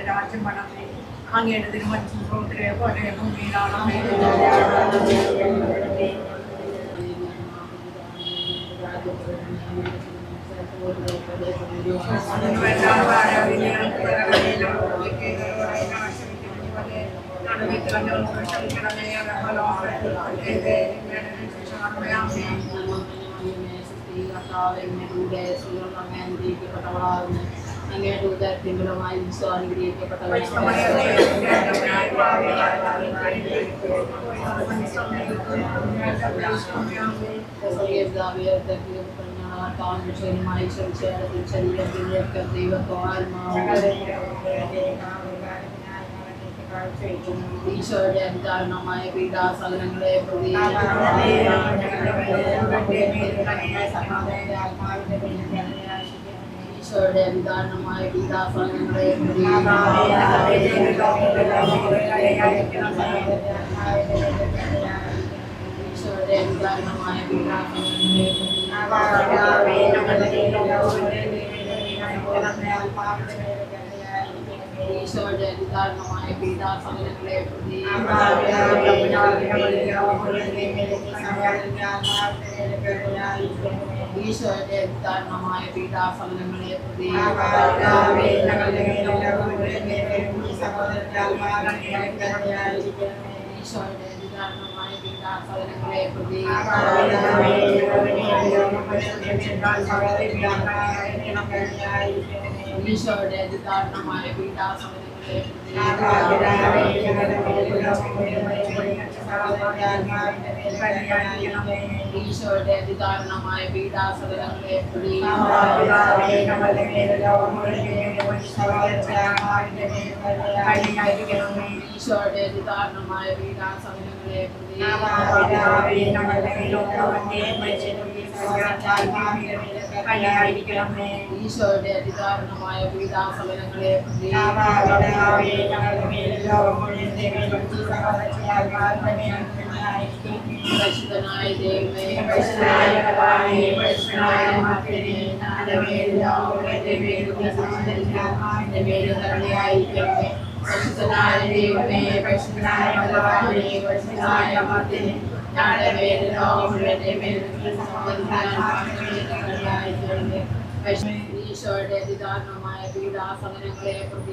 രാജ്യം പണമേ അങ്ങയുടെ തിരുമറ്റും പോലെ ഭൂമിയിലാണ് അങ്ങയുടെ ഉദരത്തിൻപരമായി അനുഗ്രഹിക്കപ്പെട്ടവളാകുന്നു. ഈശോയുടെ അതിദാരുണമായ പീഡാസഹനങ്ങളെ പ്രതി ഈശോയുടെ അതിദാരുണമായ പീഡാസഹനങ്ങളെ പ്രതി ഈശോയുടെ അതിദാരുണമായ ഈശോയുടെ അതിദാരുണമായ പീഡാസഹനങ്ങളെ പ്രതി ഈശോയുടെ അതിദാരുണമായ പീഡാസഹനങ്ങളെ പ്രതി ഈശോയുടെ അതിദാരുണമായ പീഡാസഹനങ്ങളെ പ്രതി ഈശോയുടെ അതിദാരുണമായ പീഡാസഹനങ്ങളെ ഈശോയുടെ അതിദാരുണമായ പീഡാസഹനങ്ങളെ പ്രതി ഈശോയുടെ അതിദാരുണമായ പീഡാസഹനങ്ങളെ പ്രതി ഈശോയുടെ അതിദാരുണമായ പീഡാസഹനങ്ങളെ പ്രതി പരിശുദ്ധനായ ദൈവമേ പരിശുദ്ധനായ പരിശുദ്ധനായ ദൈവമേ പരിശുദ്ധനായ പരിശുദ്ധനായ ഈശോയുടെ അതിദാരുണമായ പീഡാസഹനങ്ങളെ പ്രതി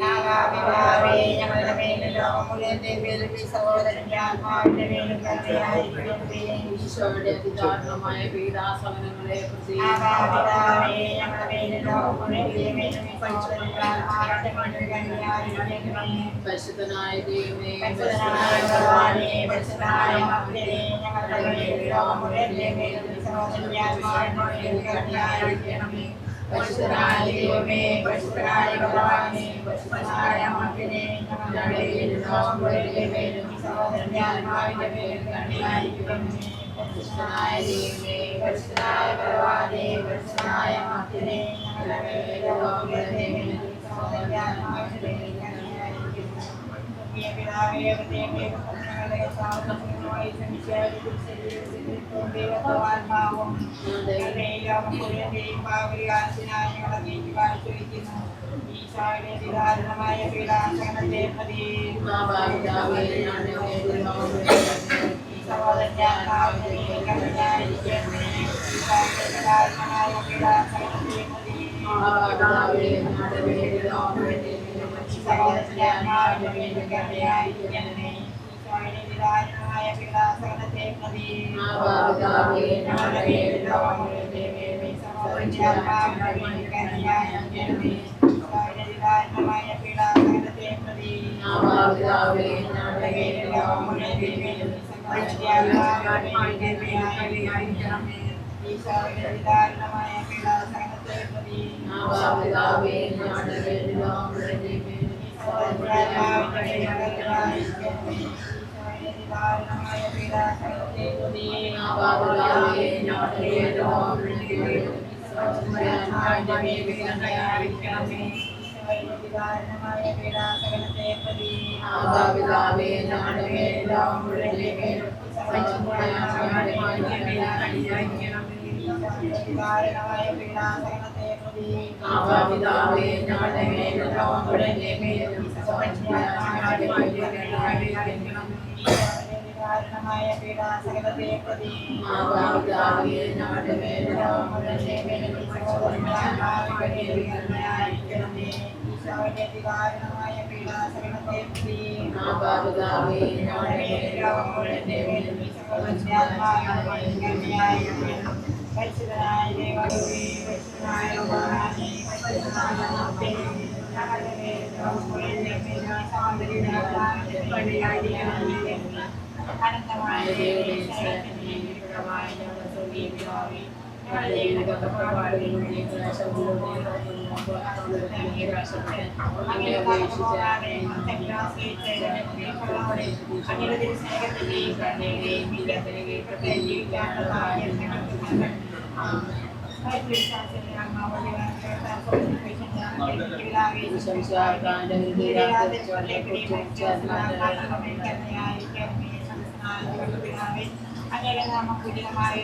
ഈശോയുടെ അതിദാരുണമായ പീഡാസഹനങ്ങളെ പ്രതി പരിശുദ്ധനായ ദൈവമേ പരിശുദ്ധനായ ദൈവമേ പരിശുദ്ധനായ ഭഗവാനേ പരിശുദ്ധനായ മകനേ ഞങ്ങളുടെ മേലും സഹോദരന്മാരുടെ മേലും കരുണയായിരിക്കണമേ. പരിശുദ്ധനായ ദൈവമേ പരിശുദ്ധനായ ഭഗവാനേ പരിശുദ്ധനായ മകനേ ഞങ്ങളുടെ മേലും സഹോദരന്മാരുടെ മേലും പരിധികാരണമായ പീഡാസകലത്തെ പ്രതി മാതാപിതാവേ ഞങ്ങളുടെ മേലും ലോകമുഴുവന്റെ മേലും കാരണമായ പീഡാസകലത്തെ പ്രതി മാതാപിതാവേ ഞങ്ങളുടെ മേലും ലോകമുഴുവന്റെ മേലും കാരണമായ പീഡാസകലത്തെ പ്രതി മാതാപിതാവേ ഞങ്ങളുടെ മേലും ലോകമുഴുവന്റെ മേലും കാരണമായ പീഡാസകലത്തെ പ്രതി മാതാപിതാവേ ഞങ്ങളുടെ മേലും ലോകമുഴുവന്റെ മേലും പരിശുദ്ധനായ ദൈവമേ, പരിശുദ്ധനായ റബ്ബാനേ, പരിശുദ്ധനായ അനന്തമായ അങ്ങനെ നാമം പൂജിതമായ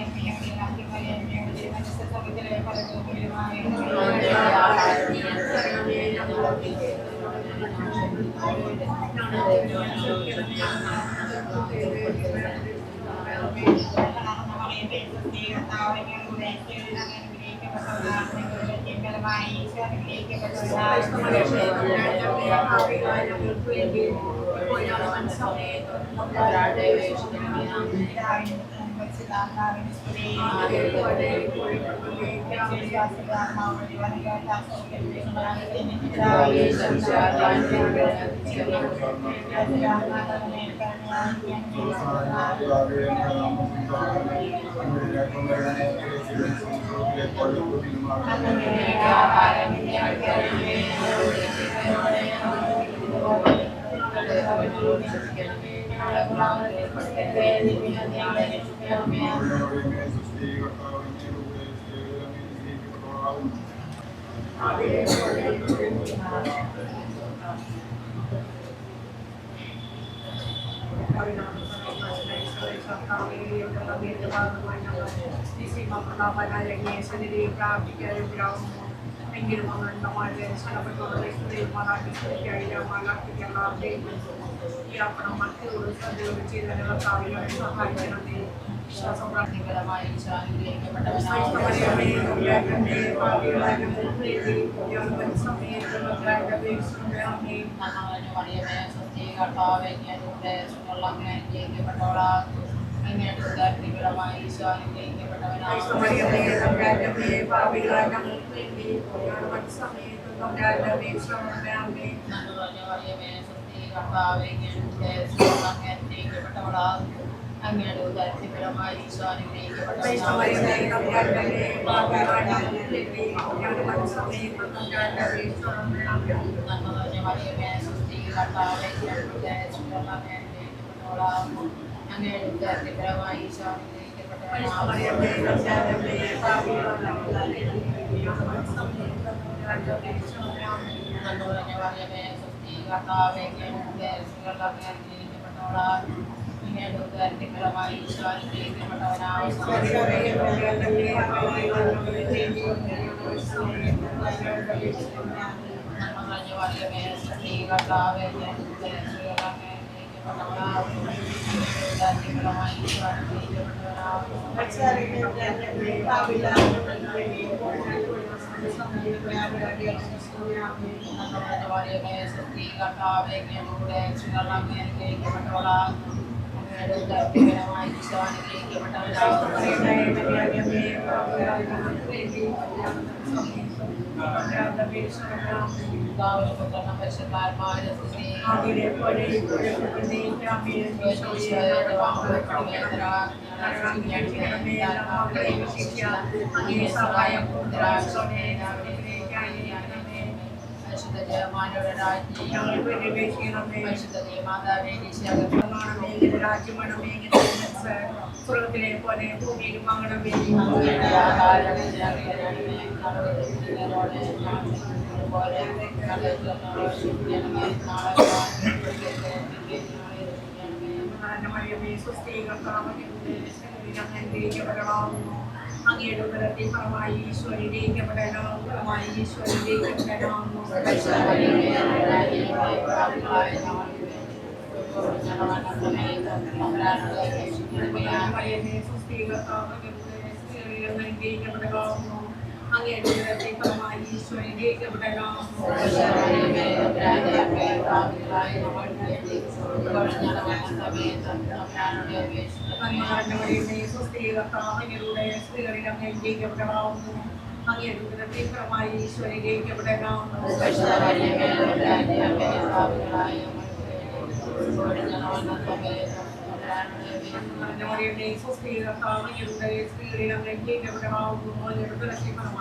എങ്കിലും നമ്മുടെ മക്കളോട് ശ്രദ്ധയോട് ചെയ്തതിനുള്ള കാര്യങ്ങളെ സഹായിക്കണമേ. വിശ്വാസം പ്രാർത്ഥികരമായി അങ്ങയുടെ ഉദാരത്തിപരമായി പരിശുദ്ധ ജയമാനയുടെ രാജ്ഞി ഞങ്ങൾക്ക് വേണ്ടി അപേക്ഷിക്കണമേ. പരിശുദ്ധ ദേവമാതാവേ ഈശോയെ പ്രമാണമേ, നിന്റെ രാജ്യമണമേ, നിന്റെ തിരുമനസ്സ് സ്വർഗ്ഗത്തിലെ പോലെ ഭൂമിയിലും ആകണമേ. ഞങ്ങളുടെ ആഹാരം ഞങ്ങളുടെ ഞങ്ങളോട് പോലെ മറിയമേ, സ്വസ്തി, കർത്താവിന്റെ ഞങ്ങൾ അനുഗ്രഹിക്കപ്പെടണമാകുന്നു. അങ്ങയുടെ ഉദരത്തിൻ ഫലമായി ഈശോ അനുഗ്രഹിക്കപ്പെടണമാകുന്നു. മറിയമേ, സ്വസ്തി, കർത്താവിന്റെ ഞങ്ങൾ അനുഗ്രഹിക്കപ്പെടണമാകുന്നു. അങ്ങയുടെ ഉദരത്തിൻ ഫലമായി ഈശോ അനുഗ്രഹിക്കപ്പെടണമാകുന്നു. മറിയമേ, സ്വസ്തി, കർത്താവിന്റെ സ്ത്രീകളിൽ അങ്ങ് അനുഗ്രഹിക്കപ്പെടണമാകുന്നു. അങ്ങയുടെ ഉദരത്തിൻ ഫലമായി ഈശോ അനുഗ്രഹിക്കപ്പെടണമാകുന്നു. മറിയമേ, സ്വസ്തി, കർത്താവിന്റെ സ്ത്രീകളിൽ അങ്ങ് അനുഗ്രഹിക്കപ്പെടണമാകുന്നു. അങ്ങയുടെ ഉദരത്തിൻ ഫലമായി ഈശോ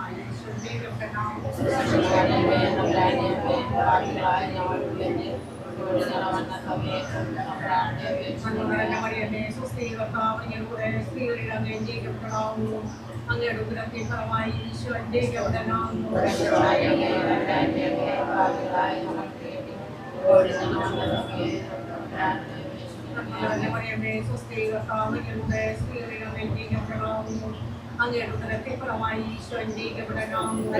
അനുഗ്രഹിക്കപ്പെടണമാകുന്നു. മറിയമേ, സ്വസ്തി, കർത്താവിന്റെ സ്ത്രീകളിൽ അങ്ങ് അനുഗ്രഹിക്കപ്പെടണമാകുന്നു. അങ്ങയുടെ ഉദരത്തിൻ ഫലമായി ഈശോ അനുഗ്രഹിക്കപ്പെടണമാകുന്നു. മറിയമേ, സ്വസ്തി, കർത്താവിന്റെ സ്ത്രീകളിൽ അങ്ങ് അനുഗ്രഹിക്കപ്പെടണമാകുന്നു. അങ്ങയുടെ ഉദരത്തിൻ ഫലമായി ഈശോ അനുഗ്രഹിക്കപ്പെടണമാകുന്നു.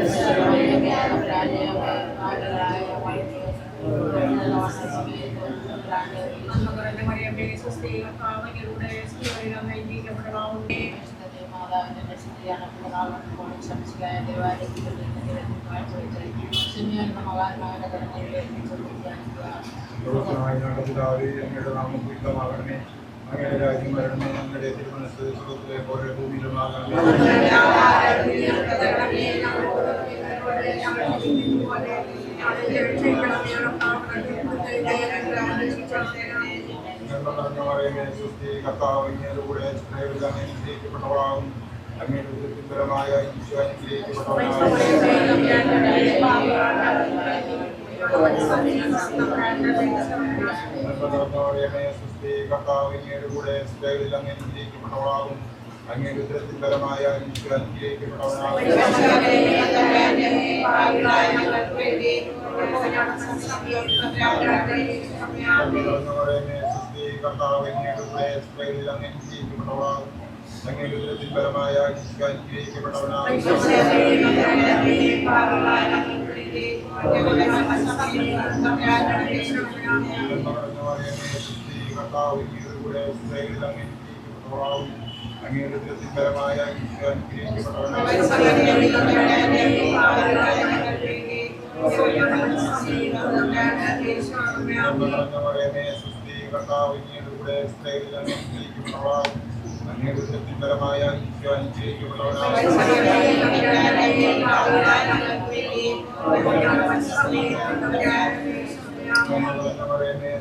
മറിയമേ, സ്വസ്തി, കർത്താവിന്റെ സ്ത്രീകളിൽ അങ്ങ് അനുഗ്രഹിക്കപ്പെടണമാകുന്നു. അങ്ങയുടെ നാമം പൂജിതമാകണമേ. അങ്ങയുടെ രാജ്യം വരണമേ. അങ്ങയുടെ തിരുമനസ്സ് സ്വർഗ്ഗത്തിലെ പോലെ ഭൂമിയിലുമാകണമേ. സ്വസ്തി, കർത്താവ് അങ്ങയുടെ കൂടെ സ്ത്രീകളിൽ അങ്ങ് അനുഗ്രഹിക്കപ്പെട്ടവളാകും. അങ്ങയുടെ ഉദരത്തിൻ ഫലമായ ഈശോ അനുഗ്രഹിക്കപ്പെട്ടവളാകും. സ്വസ്തി, കർത്താവ് അങ്ങയുടെ കൂടെ സ്ത്രീകളിൽ അങ്ങ് അനുഗ്രഹിക്കപ്പെട്ടവളാകും. അങ്ങയുടെ ഉദരത്തിൻ ഫലമായ ഈശോ അനുഗ്രഹിക്കപ്പെട്ടവളാകും. സ്വസ്തി, കർത്താവ് അങ്ങയുടെ കൂടെ സ്ത്രീകളിൽ അങ്ങ് അനുഗ്രഹിക്കപ്പെട്ടവളാകും. അങ്ങയുടെ ഉദരത്തിൻ ഫലമായ ഈശോ അനുഗ്രഹിക്കപ്പെട്ടവളാകും. കർത്താവ് അങ്ങയുടെ കൂടെ സ്ത്രീകളിൽ അങ്ങ് അനുഗ്രഹിക്കപ്പെട്ടവളാകും. അങ്ങയുടെ ഉദരത്തിൻ ഫലമായ ഈശോ അനുഗ്രഹിക്കപ്പെട്ടവളാകും. സ്വസ്തി, കർത്താവ് അങ്ങയുടെ കൂടെ സ്ത്രീകളിൽ അങ്ങ് അനുഗ്രഹിക്കപ്പെട്ടവളാകും. അങ്ങയുടെ ഉദരത്തിൻ ഫലമായ ഈശോ അനുഗ്രഹിക്കപ്പെട്ടവളാകും.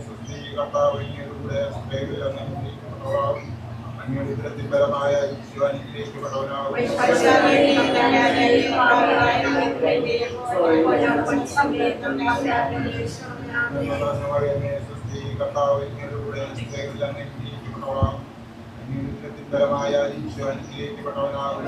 സ്വസ്തി, കർത്താവ് അങ്ങയുടെ കൂടെ സ്ത്രീകളിൽ അങ്ങ് അനുഗ്രഹിക്കപ്പെട്ടവളാകും. അങ്ങയുടെ ഉദരത്തിൻ ഫലമായ ഈശോ അനുഗ്രഹിക്കപ്പെട്ടവളാകും. സ്വസ്തി, കർത്താവ് അങ്ങയുടെ കൂടെ സ്ത്രീകളിൽ അങ്ങ് അനുഗ്രഹിക്കപ്പെട്ടവളാകും. അങ്ങയുടെ ഉദരത്തിൻ ഫലമായ ഈശോ അനുഗ്രഹിക്കപ്പെട്ടവളാകും.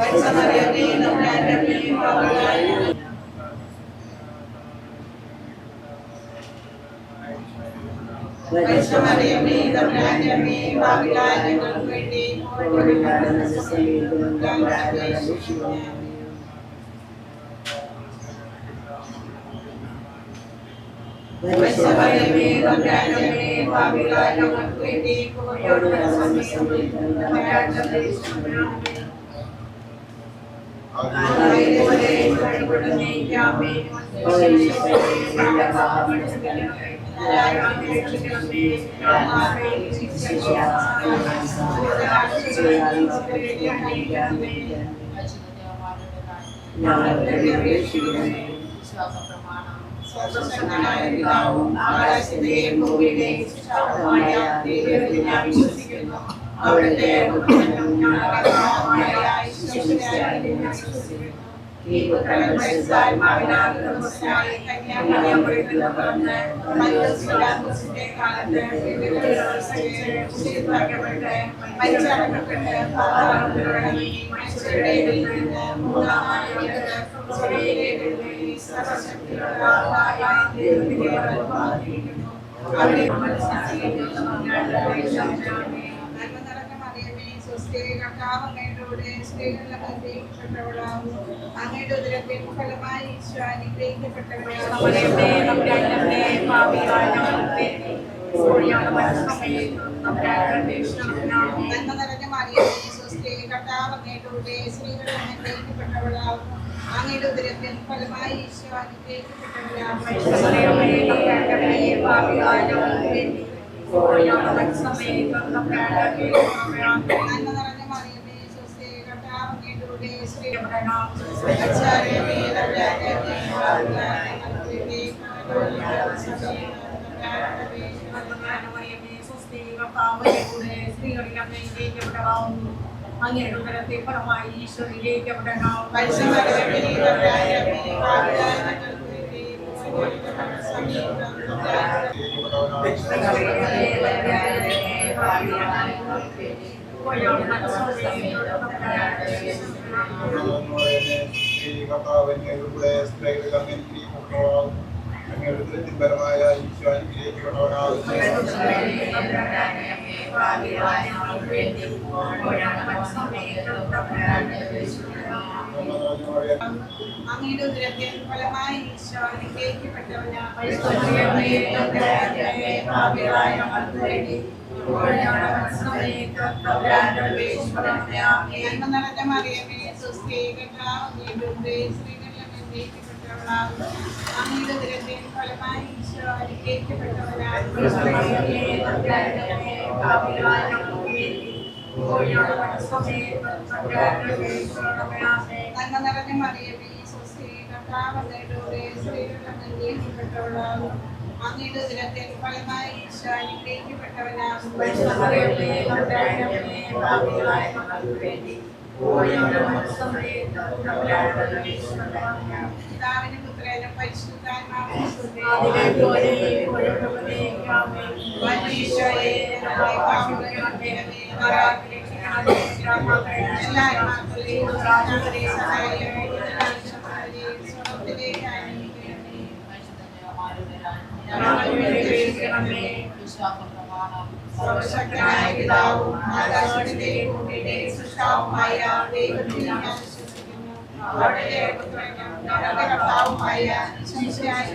ഈ പുത്രൻ പരിശുദ്ധാത്മാവിനാൽ ഗർഭസ്ഥനായി കന്യാമറിയത്തിൽ നിന്ന് പിറന്ന് പൗലോസിന്റെ കാലത്ത് പീഡകൾ സഹിച്ച് കുരിശിൽപ്പെട്ട് മരിച്ചടക്കപ്പെട്ട് പാതാളത്തിലിറങ്ങി മനുഷ്യരുടെ ഇടയിൽ നിന്ന് മൂന്നാം നാൾ സ്വർഗ്ഗത്തിലേക്ക് എഴുന്നള്ളി സർവ്വശക്തിയുള്ള ദൈവത്തിന്റെ വലത്തുഭാഗത്തിരിക്കുന്നു. അവിടെ അങ്ങയുടെ ഉദരത്തിൻ ഫലമായി ഈശോ നന്മ നിറഞ്ഞ മറിയമേ സ്വസ്തി കർത്താവ് അങ്ങയുടെ സ്ത്രീകൾ അനുഗ്രഹിക്കപ്പെട്ടവളാകുന്നു. അങ്ങയുടെ ഉദരത്തിൻ ഫലമായി ഈശോ അങ്ങയുടെ ഉദരത്തിൻ ഫലമായി ഈശോ പരമായ ഈശോ അങ്ങയുടെ ഉദരത്തിൻ ഫലമായി ഈശോ അനുഗ്രഹിക്കപ്പെട്ടവനാണ്. നന്മ നിറഞ്ഞ മറിയമേ സ്വസ്തി കർത്താവ് അങ്ങയുടെ സ്ത്രീകളിൽ അനുഗ്രഹിക്കപ്പെട്ടവളാകുന്നു. അങ്ങയുടെ ഉദരത്തിൻ ഫലമായി ഈശോ അനുഗ്രഹിക്കപ്പെട്ടവനാണ്. നന്മ നിറഞ്ഞ മറിയമേ സ്വസ്തി കർത്താവ് അങ്ങയുടെ സ്ത്രീകളിൽ അനുഗ്രഹിക്കപ്പെട്ടവളാകുന്നു. അങ്ങയുടെ ഉദരത്തിൻ ഫലമായി ഈശോ അനുഗ്രഹിക്കപ്പെട്ടവനാകുന്നു. പിതാവിനും പുത്രനും പരിശുദ്ധാത്മാവിനും സ്തുതി. ഈശോയെ ഞങ്ങളെ പാപികളെ എല്ലാ ആത്മാക്കളെയും സഹായിക്കണമേ. സർവശക്തനായ പിതാവും ആകാശത്തിന്റെയും ഭൂമിയുടെയും സൃഷ്ടാവുമായ ദൈവത്തിൽ ഞാൻ വിശ്വസിക്കുന്നു. അവിടുത്തെ പുത്രനും ഞങ്ങളുടെ കർത്താവുമായ ഈശോമിശിഹായിൽ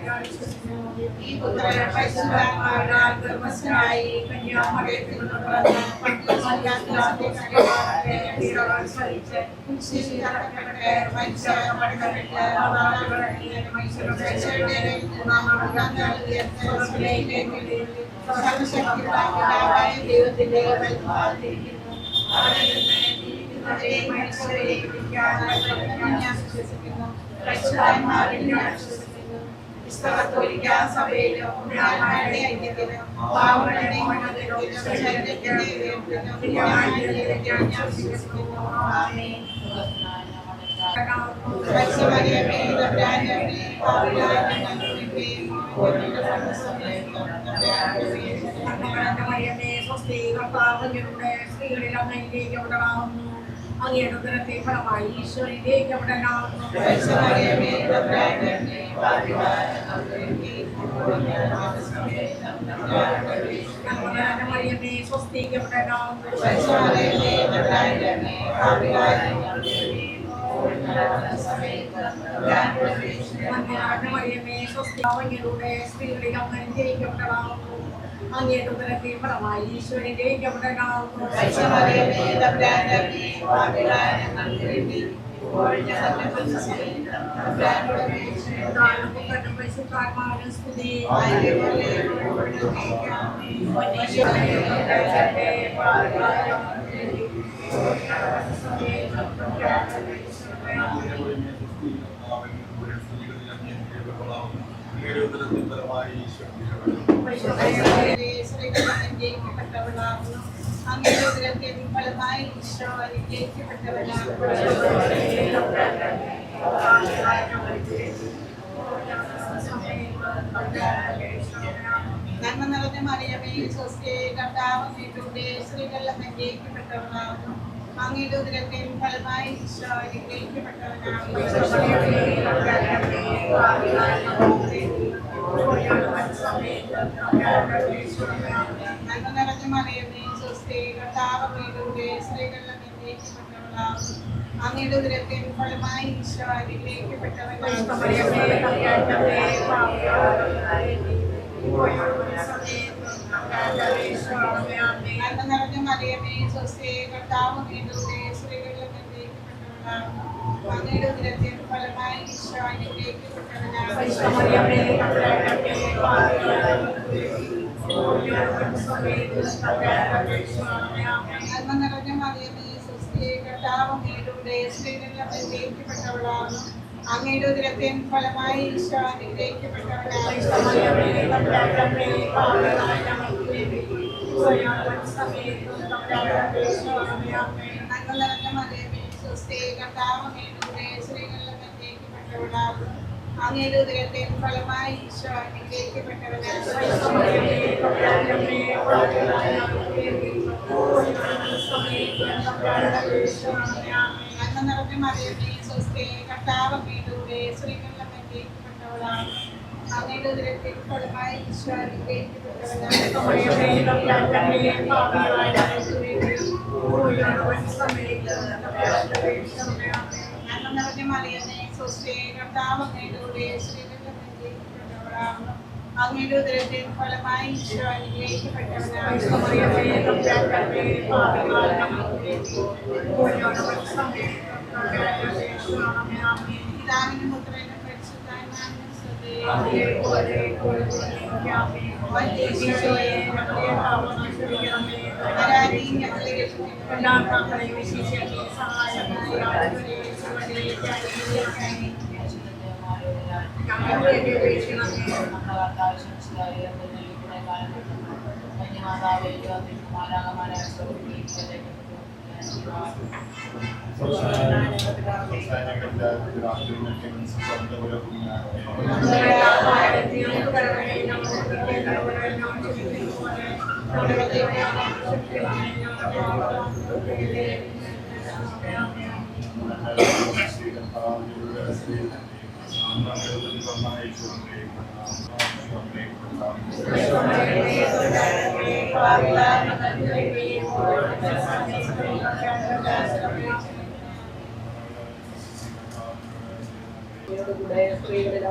ഞാൻ വിശ്വസിക്കുന്നു. ഈ പുത്രൻ പരിശുദ്ധാത്മാവിനാൽ ഗർഭസ്ഥനായി കന്യാമറിയത്തിൽ നിന്ന് പിറന്ന് പന്തിയോസ് പിലാത്തോസിന്റെ പീഡകൾ സഹിച്ച് കുരിശിൽ തറയ്ക്കപ്പെട്ട് മരിച്ചടക്കപ്പെട്ട് പാതാളത്തിലിറങ്ങി മനുഷ്യരുടെ ഇടയിൽ നിന്ന് മൂന്നാം നാൾ ഉയർത്ത് സ്വർഗ്ഗത്തിലേക്ക് എഴുന്നള്ളി സർവ്വശക്തിയുള്ള ദൈവത്തിന്റെ വലത്തുഭാഗത്തിരിക്കുന്നു. അവിടെ നിന്ന് ജീവിക്കുന്നവരെയും മരിച്ചവരെയും വിധിക്കാൻ ഞാൻ വിശ്വസിക്കുന്നു. പരിശുദ്ധാത്മാവിൽ ഞാൻ വിശ്വസിക്കുന്നു. കത്തോലിക്ക സഭയിലും പുണ്യവാന്മാരുടെ ഐക്യത്തിലും പാവങ്ങളുടെ മരണത്തിലും ശരീരത്തിന്റെ ഉയർപ്പിലും ഞാൻ വിശ്വസിക്കുന്നു. ആമേൻ. പരിശുദ്ധമറിയമേ തമ്പുരാന്റെ അമ്മേ, പാപികളായ ഞങ്ങൾക്ക് വേണ്ടിയും ഞങ്ങളുടെ മരണസമയത്തും മറിയമേ സ്വസ്തി കർത്താവ് അങ്ങയുടെ സ്ത്രീകളിൽ അങ്ങ് അനുഗ്രഹിക്കപ്പെട്ടവളാകുന്നു. അങ്ങയുടെ ഉദരത്തിൻ ഫലമായി ഈശോ അനുഗ്രഹിക്കപ്പെട്ടവനാകുന്നു. പരിശുദ്ധമറിയമേ തമ്പുരാന്റെ അമ്മേ, പാപികളായ ഞങ്ങൾക്ക് വേണ്ടിയും ഞങ്ങളുടെ മരണസമയത്തും മറിയമേ സ്വസ്തിക്കപ്പെട്ടവനാകുന്നു. പരിശുദ്ധമറിയമേ തമ്പുരാന്റെ അമ്മേ, പാപികളായ ഞങ്ങൾക്ക് വേണ്ടിയും മറിയമേ സ്വസ്തി അങ്ങയുടെ സ്ത്രീകളിൽ അങ്ങ് അനുഗ്രഹിക്കപ്പെട്ടവളാകുന്നു. അങ്ങയുടെ ഉദരത്തിൻ ഫലമായി ഈശോ അനുഗ്രഹിക്കപ്പെട്ടവനാകുന്നു. പരിശുദ്ധമറിയമേ തമ്പുരാന്റെ അമ്മേ, പാപികളായ ഞങ്ങൾക്ക് വേണ്ടിയും ഞങ്ങളുടെ മരണസമയത്തും തമ്പുരാനോട് അപേക്ഷിക്കണമേ. പരിശുദ്ധാത്മാവിനും സ്തുതി. അങ്ങയുടെ ഉദരത്തിൻ ഫലമായി ഈശോ അനുഗ്രഹിക്കപ്പെട്ടവനാകുന്നു. നന്മ നിറഞ്ഞ മറിയമേ സ്വസ്തി കർത്താവ് അങ്ങയുടെ സ്ത്രീകളിൽ അനുഗ്രഹിക്കപ്പെട്ടവളാകുന്നു അങ്ങയുടെ ഉദരത്തിൻ ഫലമായി ഈശോ അനുഗ്രഹിക്കപ്പെട്ടവനാകുന്നു നന്മ നിറഞ്ഞ മറിയമേ സ്വസ്തി കർത്താവ് അങ്ങയുടെ സ്ത്രീകളിൽ അനുഗ്രഹിക്കപ്പെട്ടവളാകുന്നു അങ്ങയുടെ ഉദരത്തിൻ ഫലമായി ഈശോ നന്മ നിറഞ്ഞ മറിയമേ സ്വസ്തി കർത്താവ് അങ്ങയുടെ സ്ത്രീകളിൽ അനുഗ്രഹിക്കപ്പെട്ടവളാകുന്നു അങ്ങയുടെ ഉദരത്തിൻ ഫലമായി ഈശോ നന്മ നിറഞ്ഞ മറിയമേ സ്വസ്തി കർത്താവ് അങ്ങയുടെ സ്ത്രീകളിൽ അനുഗ്രഹിക്കപ്പെട്ടവളാകുന്നു അങ്ങയുടെ ഉദരത്തിൻ ഫലമായി ഈശോ നന്മ നിറഞ്ഞ മറിയമേ സ്വസ്തി കർത്താവ് അങ്ങയുടെ സ്ത്രീകളിൽ അനുഗ്രഹിക്കപ്പെട്ടവളാകുന്നു അങ്ങയുടെ ഉദരത്തിൻ ഫലമായി ഈശോ നന്മ നിറഞ്ഞ മറിയമേ സ്വസ്തി കർത്താവ് അങ്ങയുടെ സ്ത്രീകളിൽ അനുഗ്രഹിക്കപ്പെട്ടവളാകുന്നു അങ്ങയുടെ ഉദരത്തിൻ ഫലമായി ഈശോ നന്മ നിറഞ്ഞ മറിയമേ സ്വസ്തി കർത്താവ് അങ്ങയുടെ സ്ത്രീകളിൽ അനുഗ്രഹിക്കപ്പെട്ടവളാകുന്നു അങ്ങയുടെ ഉദരത്തിൻ ഫലമായി ഈശോ പിതാവിനും പുത്രനും പരിശുദ്ധാത്മാവിനും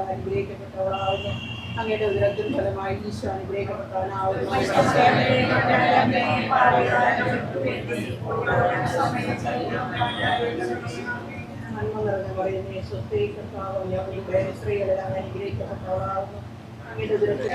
അനുഗ്രഹിക്കപ്പെട്ടവളാവുന്നു അങ്ങയുടെ ഉദരത്തിൻ ഫലമായി ഈശോ അനുഗ്രഹിക്കപ്പെട്ടവനാവുന്നു നന്മ നിറഞ്ഞ മറിയമേ സ്വസ്തി കർത്താവ് അങ്ങയുടെ സ്ത്രീകളെല്ലാം അനുഗ്രഹിക്കപ്പെട്ടവളാവുന്നു അങ്ങയുടെ ഉദരത്തിൻ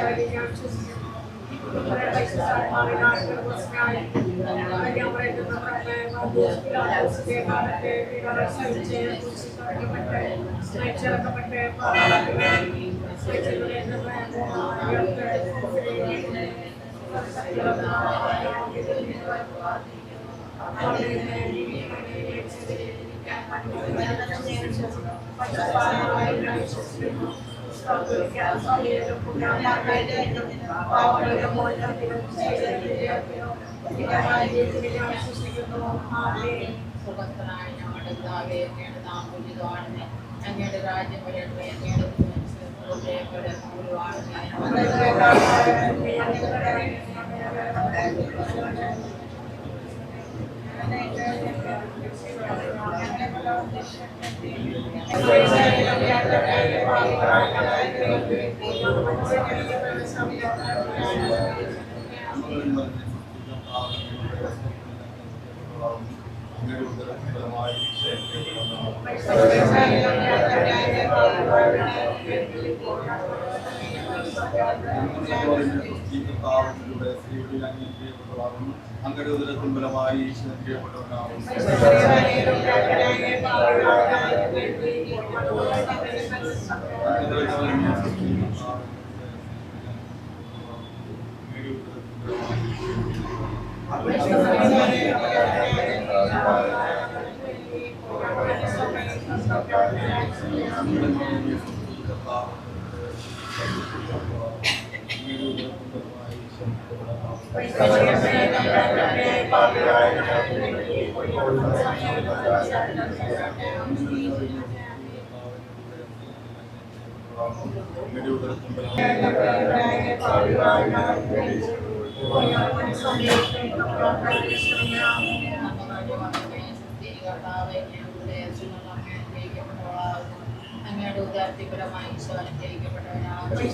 സുഖസ്ഥനായ ഞങ്ങളുടെ പിതാവേ അങ്ങയുടെ നാമം പൂജിതമാകണമേ അങ്ങയുടെ രാജ്യം വരണമേ അങ്ങയുടെ അങ്ങയുടെ ഉദരത്തിൻ ഫലമായി അനുഗ്രഹിക്കപ്പെട്ടവനാകുന്നു അങ്ങയുടെ ഉദാരത്തിപരമായി ഈശോ അനുഗ്രഹിക്കപ്പെട്ടവനാകുന്നു.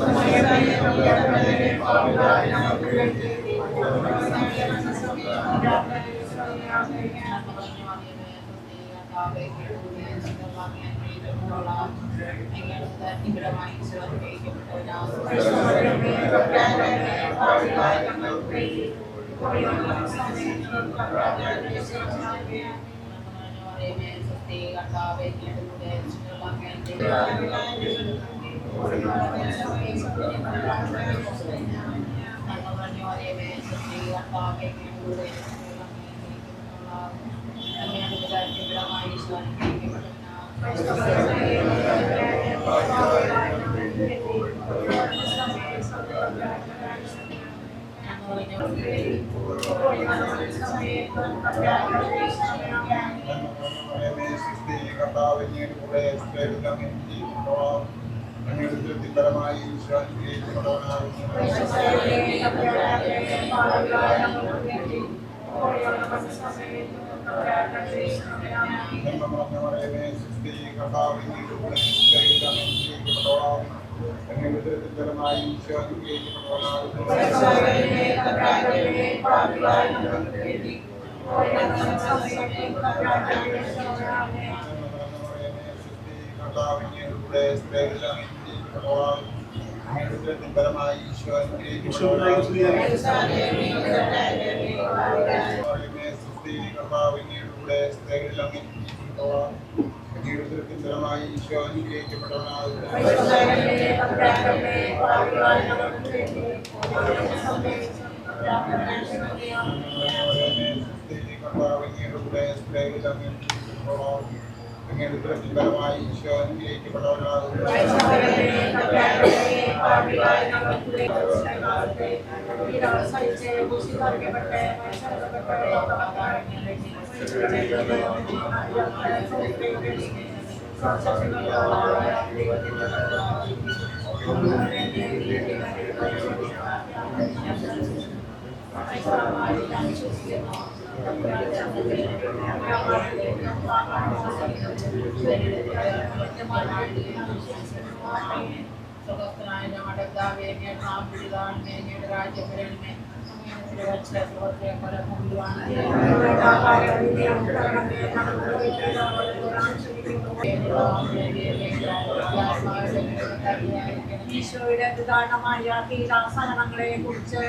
ഈശോയുടെ ദാനമായ പീഡാസഹനങ്ങളെ കുറിച്ച്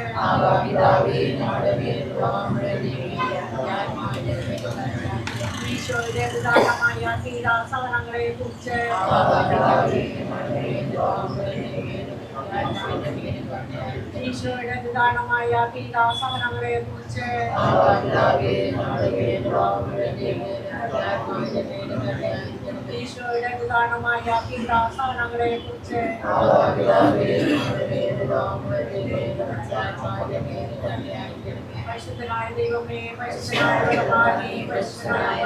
ഈശോയുടെ ദാനമായ പീഡാസഹനങ്ങളെ കുറിച്ച് ഈശോയുടെ ദാനമായ പീഡാസഹനങ്ങളെ കുറിച്ച് ഈശോയുടെ ദാനമായ പീഡാസഹനങ്ങളെ കുറിച്ച് പരിശുദ്ധനായ ദൈവമേ, പരിശുദ്ധനായ ഭഗവാനേ, പരിശുദ്ധനായ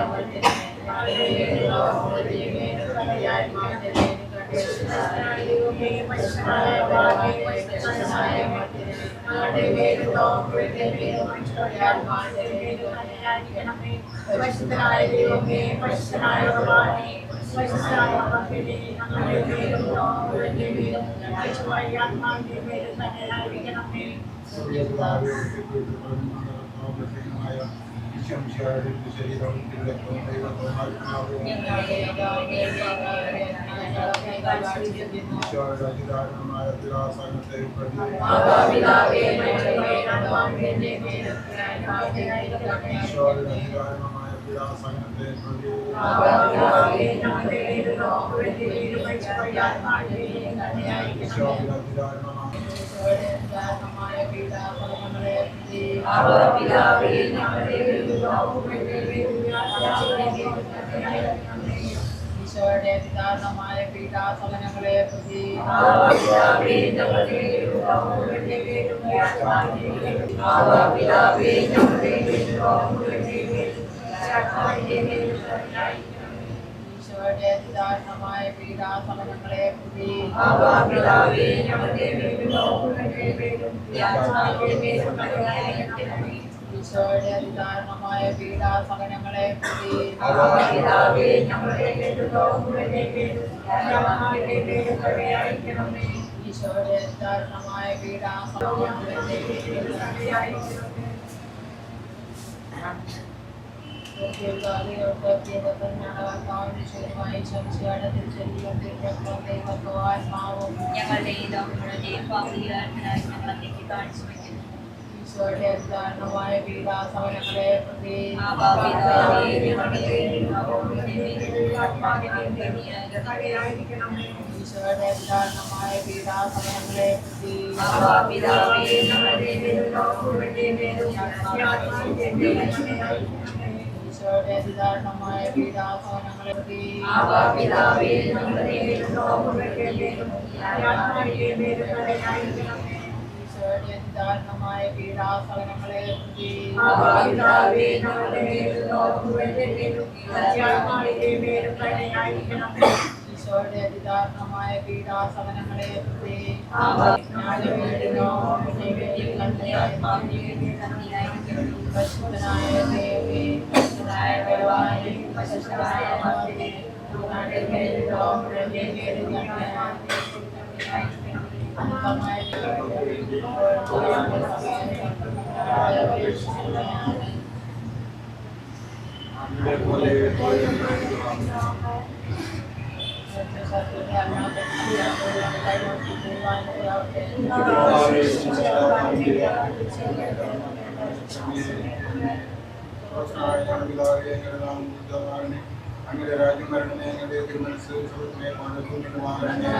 ദൈവമേ, പരിശുദ്ധനായ ഭഗവാനേ, പരിശുദ്ധനായ പരിശുദ്ധനായ ദൈവമേ, പരിശുദ്ധനായ ഭഗവാനേ, പരിശുദ്ധനായ ഭഗവതിയെ ഞങ്ങളുടെ മേലും ലോകത്തിന്റെ മേലും ആത്മാവിന്റെ മേലും തന്നെ ആയിരിക്കണമേ. ഈശോയുടെ അതിദാരുണമായ പീഡാസഹനങ്ങളെ പ്രതി ഈശോയുടെ അതിദാരുണമായ പീഡാസഹനങ്ങളെ പ്രതി ഈശോയുടെ അതിദാരുണമായ പീഡാസഹനങ്ങളെ പ്രതി ഈശോയുടെ അതിദാരുണമായ പീഡാസഹനങ്ങളെ ഈശോയുടെ അതിദാരുണമായ പീഡാസഹനങ്ങളെ പ്രതി ഈശോയുടെ അതിദാരുണമായ പീഡാസഹനങ്ങളെ പ്രതി ഈശോയുടെ അതിദാരുണമായ പീഡാസഹനങ്ങളെ പ്രതി ഈശോയുടെ അതിദാരുണമായ പീഡാസഹനങ്ങളെ പ്രതി ഈശോയുടെ അതിദാരുണമായ പീഡാസഹനങ്ങളെ പ്രതി പരിശുദ്ധനായ ദേവി പരിശുദ്ധനായ ഭഗവാനെ പരിശുദ്ധനായ മാതേ അങ്ങനെ രാജ്യം വരണമേ, ഞങ്ങളുടെ തിരുമനസ്സ് സുഹൃത്തിനെ മാനസുമാകണമേ.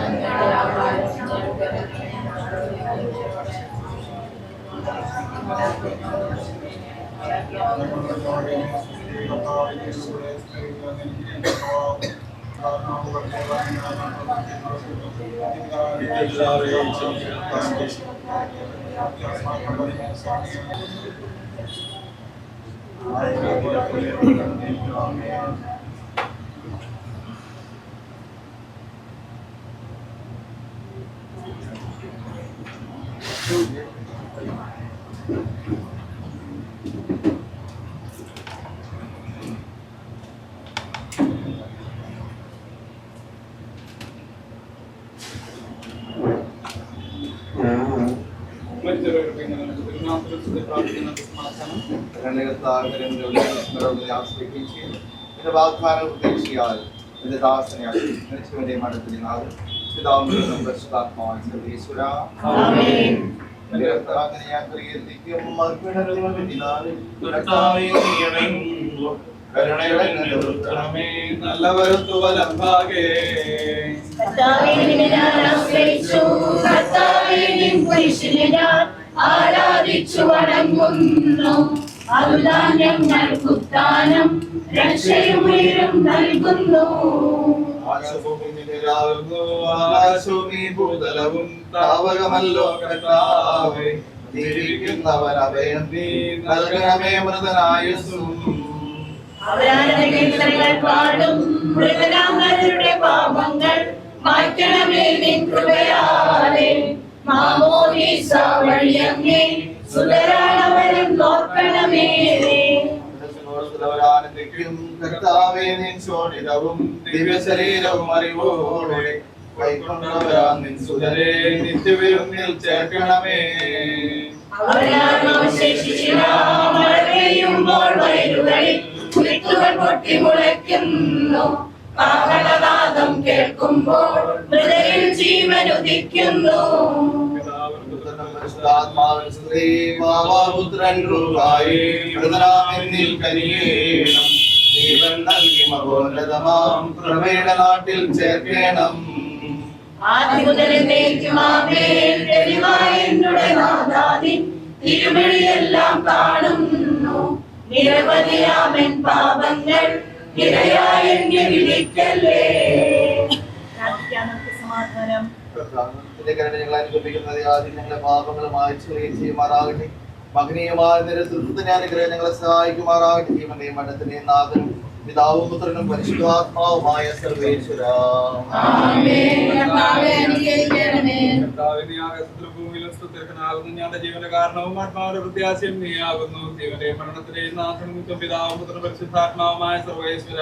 വാഗ്ദാനം പ്രതീക്ഷയാൽ എന്റെ ദാസനെ മരിച്ചവന്റെ മഠത്തിനാൾ പിതാവിനും പരിശുദ്ധാത്മാവായ സർവേശ്വര ആരാധിച്ചു വണങ്ങുന്നു. അതുതാൻ ഞങ്ങൾക്കുത്താനം രക്ഷയുയരും നൽകുന്നു. ഭൂതലവും താവകമല്ലോ കർത്താവേ, ജീവിക്കുന്നവൻ അഭയം നീ നൽകണമേ മൃതനായുസ്സും. അവരാധനകൾ പാടും മൃതനാമരുടെ പാപങ്ങൾ മാറ്റണമേ നിൻ കൃപയാലെ. മാമോദീസ വഴിയങ്ങേ സുതരാണവരും നോക്കണമേ. കർത്താവേ നിൻ ശോണിതവും ദിവ്യശരീരവും അറിവോടെ കൈക്കൊണ്ടവരാ നിൻ സുതരെ നിത്യവിരുന്നിൽ ചേർക്കണമേ. മഴപെയ്യുമ്പോൾ വയലുകളിൽ വിത്തുകൾ പൊട്ടി മുളയ്ക്കുന്നു. കാഹളനാദം കേൾക്കുമ്പോൾ മൃതരിൽ ജീവൻ ഉദിക്കുന്നു. ജീവൻ നൽകി മഹോന്നതമാം പ്രഭയുടെ നാട്ടിൽ ചേർക്കണം. തിരുമഴിയെല്ലാം കാണുന്നു. നിരവധിയാമൻ പാപങ്ങൾ ഇരയായെങ്കിൽ വിളിക്കല്ലേ. സമാധാനം. കർത്താവിന്റെ കരുണ ഞങ്ങളെ അനുഗ്രഹിക്കുന്നത് ആദ്യം ഞങ്ങളെ പാപങ്ങൾ മായ്ച്ചു കളയുകയും ചെയ്യുമാറാകട്ടെ. മഹനീയമായ നേതൃത്വത്തിന്റെ അനുഗ്രഹം ഞങ്ങളെ സഹായിക്കുമാറാകട്ടെ. ജീവന്റെയും മരണത്തിന്റെയും നാഥനും പിതാവും പുത്രനും പരിശുദ്ധാത്മാവുമായ സർവേശ്വര ഞങ്ങളുടെ ജീവന്റെ കാരണവും ആത്മാവിന്റെ പ്രത്യാശയും നീയാകുന്നു. ജീവന്റെയും മരണത്തിന്റെയും നാഥനും പിതാവും പുത്രനും പരിശുദ്ധാത്മാവുമായ സർവേശ്വര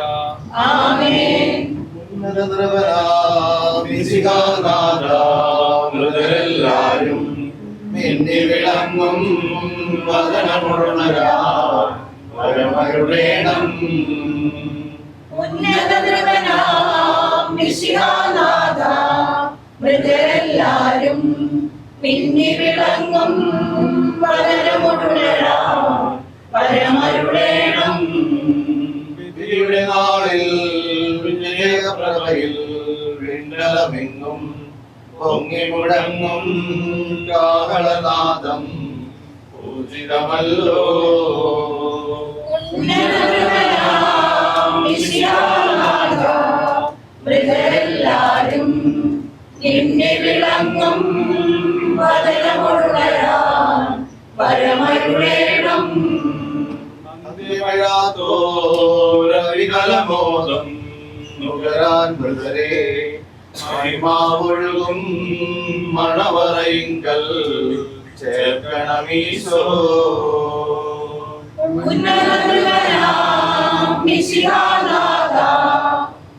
മൃതരെല്ലാരും മിന്നി വിളങ്ങും വദനമുണരാം മൃതരെല്ലാരും പിന്നി വിളങ്ങും പരമരുളേണം. വിധിയുടെ നാളിൽ വിജയപ്രഭയിൽ വിണ്ടലമെങ്ങും പൊങ്ങി മുഴങ്ങും കാഹളനാദം പൂജിതമല്ലോ. മൃതരെല്ലാരും പിന്നി വിളങ്ങും പരമരുളേണം. രവികലമോദം നുകരാൻ മൃതരെ മഹിമാവൊഴുകും മണവറയിങ്കൽ ചേർക്കണമീശോ.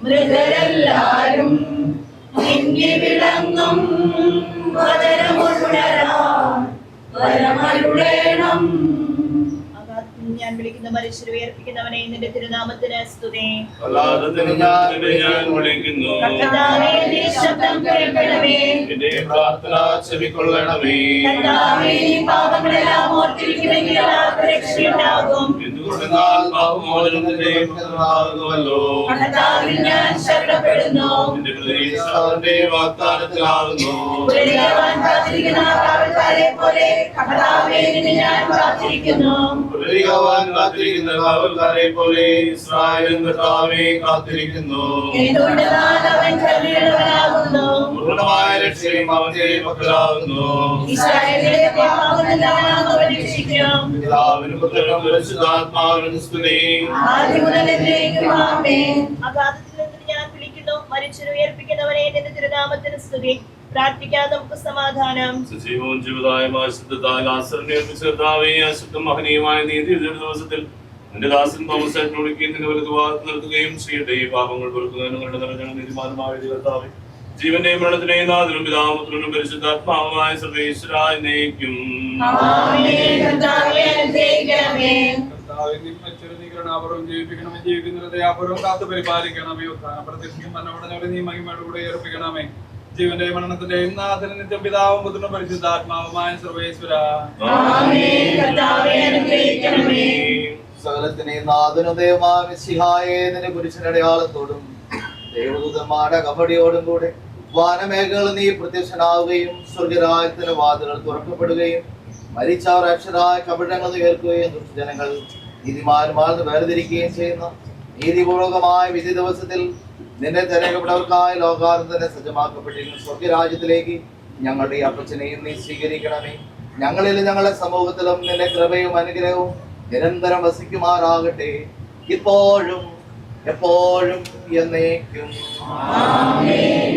മൃതരെല്ലാരും പിന്നി വിളങ്ങും പരമരുളേണം. ഞാൻ വിളിക്കുന്ന മനുഷ്യരെ ഉയർപ്പിക്കുന്നവനെ നിന്റെ തിരുനാമത്തിന് സ്തുതി. ഞാൻ വിളിക്കുന്നു. കർത്താവേ, നിന്റെ ശബ്ദം കേൾക്കണമേ. എന്റെ പ്രാർത്ഥന ചെവിക്കൊള്ളണമേ. കർത്താവേ, നീ പാപങ്ങളെല്ലാം ഓർത്തിരിക്കുമെങ്കിൽ ആർക്ക് രക്ഷയുണ്ടാകും? എന്തുകൊണ്ടെന്നാൽ പാപമോചനത്തിന്റെ കർത്താവാകുന്നുവല്ലോ. കർത്താവിൽ ഞാൻ ശരണപ്പെടുന്നു. എന്റെ പ്രതീക്ഷ വാഗ്ദാനത്തിലാകുന്നു. പുലരിയാവാൻ കാത്തിരിക്കുന്ന കാവൽക്കാരെ പോലെ കർത്താവേ, നിന്നെ ഞാൻ കാത്തിരിക്കുന്നു. പുലരിയാവാൻ കാത്തിരിക്കുന്ന കാവൽക്കാരെ പോലെ ഇസ്രായേൽ കർത്താവേ കാത്തിരിക്കുന്നു. എന്തുകൊണ്ടെന്നാൽ അവൻ കരുണയുള്ളവനാകുന്നു. പൂർണ്ണമായ രക്ഷയും അവന്റെ പക്കലാകുന്നു. ഇസ്രായേലിനെ പാപമെല്ലാം അവൻ രക്ഷിക്കും. പിതാവിനും പുത്രനും പരിശുദ്ധാത്മാവിനും സ്തുതി. ആദ്യം മുതൽ എന്നേക്കും ആമേൻ. അഗാധത്തിൽ നിന്ന് ഞാൻ വിളിക്കുന്നു. മരിച്ചവരെ ഉയർപ്പിക്കുന്നവനെ നിന്റെ തിരുനാമത്തിന് സ്തുതി. പ്രാർത്ഥിക്കാൻ നമുക്ക് സമാധാനം. സജീവവും ജീവദായമായ ശുദ്ധത്താൽ ആശ്രയം കർത്താവേ, അശുദ്ധ മഹനീയമായ നീതി ദിവസത്തിൽ നിന്റെ ദാസൻ തോമസായിട്ട് വിളിക്കുകയും നിന്റെ വലതുഭാഗത്ത് നിർത്തുകയും ചെയ്യട്ടെ. ഈ പാപങ്ങൾ പൊറുക്കുന്നതിന് നിങ്ങളുടെ നിറഞ്ഞ നീതിമാനമായ കർത്താവേ, ജീവന്റെയും മരണത്തിന്റെയും നാഥനും പിതാവും പുത്രനും പരിശുദ്ധാത്മാവുമായ സർവേശ്വരായ നയിക്കും. ജീവിപ്പിക്കണമേ, ജീവിക്കുന്ന ദയാപൂർവം കാത്തു പരിപാലിക്കണമേ. പ്രത്യക്ഷം മരണമടഞ്ഞവരെ നീ മഹിമയോടുകൂടെ ഏർപ്പിക്കണമേ. ജീവന്റെ മരണത്തിന്റെയും നാഥനും നിത്യം പിതാവും പുത്രനും പരിശുദ്ധാത്മാവുമായ സർവേശ്വര സകലത്തിനെയും നാഥനുദയമായ മിശിഹായെ നിന്റെ പുരുഷന്റെ അടയാളത്തോടും ദേവദൂതന്മാരുടെ കബടിയോടും കൂടെ വാനമേഖലകൾ നീ പ്രത്യക്ഷനാവുകയും സ്വർഗരാജ്യത്തിന് വാതിലുകൾ തുറക്കപ്പെടുകയും മരിച്ചവർ അക്ഷരായ കപടങ്ങൾ ഉയർക്കുകയും ദുഷ്ടജനങ്ങൾ നീതിമാന്മാർന്ന് വേർതിരിക്കുകയും ചെയ്യുന്ന നീതിപൂർവകമായ വിധി ദിവസത്തിൽ നിന്നെ തിരക്കപ്പെട്ടവർക്കായി ലോകാരം തന്നെ സജ്ജമാക്കപ്പെട്ടിരിക്കുന്ന സ്വർഗരാജ്യത്തിലേക്ക് ഞങ്ങളുടെ ഈ അപ്പച്ചനെയും നീ സ്വീകരിക്കണമേ. ഞങ്ങളിലും ഞങ്ങളുടെ സമൂഹത്തിലും നിന്റെ കൃപയും അനുഗ്രഹവും നിരന്തരം വസിക്കുമാറാകട്ടെ, ഇപ്പോഴും എപ്പോഴും എന്നേക്കും. ആമേൻ.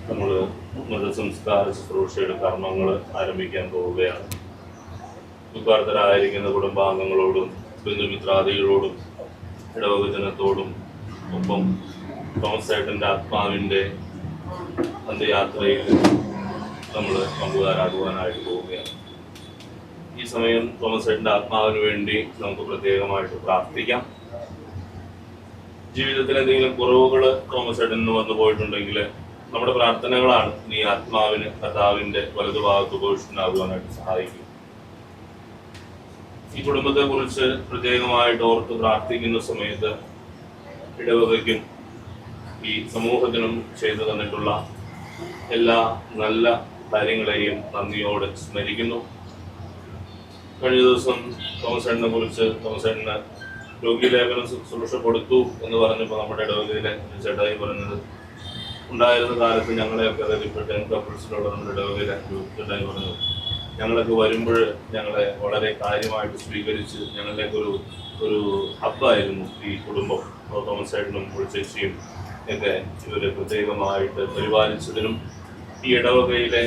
നമ്മൾ മതസംസ്കാര ശുശ്രൂഷയുടെ കർമ്മങ്ങൾ ആരംഭിക്കാൻ പോവുകയാണ്. ദുഃഖാർത്തരായിരിക്കുന്ന കുടുംബാംഗങ്ങളോടും ബന്ധുമിത്രാദികളോടും ഇടവക ജനത്തോടും ഒപ്പം തോമസ് ചേട്ടൻ്റെ ആത്മാവിൻ്റെ അന്ത്യയാത്രയിൽ നമ്മൾ പങ്കുകാരാകുവാനായിട്ട് പോവുകയാണ്. ഈ സമയം തോമസ് ചേട്ടൻ്റെ ആത്മാവിന് വേണ്ടി നമുക്ക് പ്രത്യേകമായിട്ട് പ്രാർത്ഥിക്കാം. ജീവിതത്തിൽ എന്തെങ്കിലും കുറവുകൾ തോമസ് ചേട്ടന് വന്നു പോയിട്ടുണ്ടെങ്കിൽ നമ്മുടെ പ്രാർത്ഥനകളാണ് ഈ ആത്മാവിന് കർത്താവിൻ്റെ വലതുഭാഗത്ത് ഉപേക്ഷിതനാകുവാനായിട്ട് സഹായിക്കും. ഈ കുടുംബത്തെ കുറിച്ച് പ്രത്യേകമായിട്ട് ഓർത്ത് പ്രാർത്ഥിക്കുന്ന സമയത്ത് ഇടവകയ്ക്കും ഈ സമൂഹത്തിനും ചെയ്തു തന്നിട്ടുള്ള എല്ലാ നല്ല കാര്യങ്ങളെയും നന്ദിയോടെ സ്മരിക്കുന്നു. കഴിഞ്ഞ ദിവസം തോമസ് ചേട്ടനെ കുറിച്ച് തോമസ് ചേട്ടന് രോഗീലേഖനം ശുശ്രൂഷ കൊടുത്തു എന്ന് പറഞ്ഞപ്പോൾ നമ്മുടെ ഇടവകയിലെ ചേട്ടായി പറഞ്ഞത്, ഉണ്ടായിരുന്ന കാലത്ത് ഞങ്ങളെയൊക്കെ റെഡിപ്പെട്ട കപ്പിൾസിലുള്ള നമ്മുടെ ഇടവകയിലെ ചേട്ടായി പറഞ്ഞത്, ഞങ്ങളൊക്കെ വരുമ്പോൾ ഞങ്ങളെ വളരെ കാര്യമായിട്ട് സ്വീകരിച്ച് ഞങ്ങളിലേക്ക് ഒരു ഹബ്ബായിരുന്നു ഈ കുടുംബം. തോമസ് ചേട്ടനും ചേച്ചിയും ഒക്കെ ഇവരെ പ്രത്യേകമായിട്ട് പരിപാലിച്ചതിനും ഈ ഇടവകയിലെ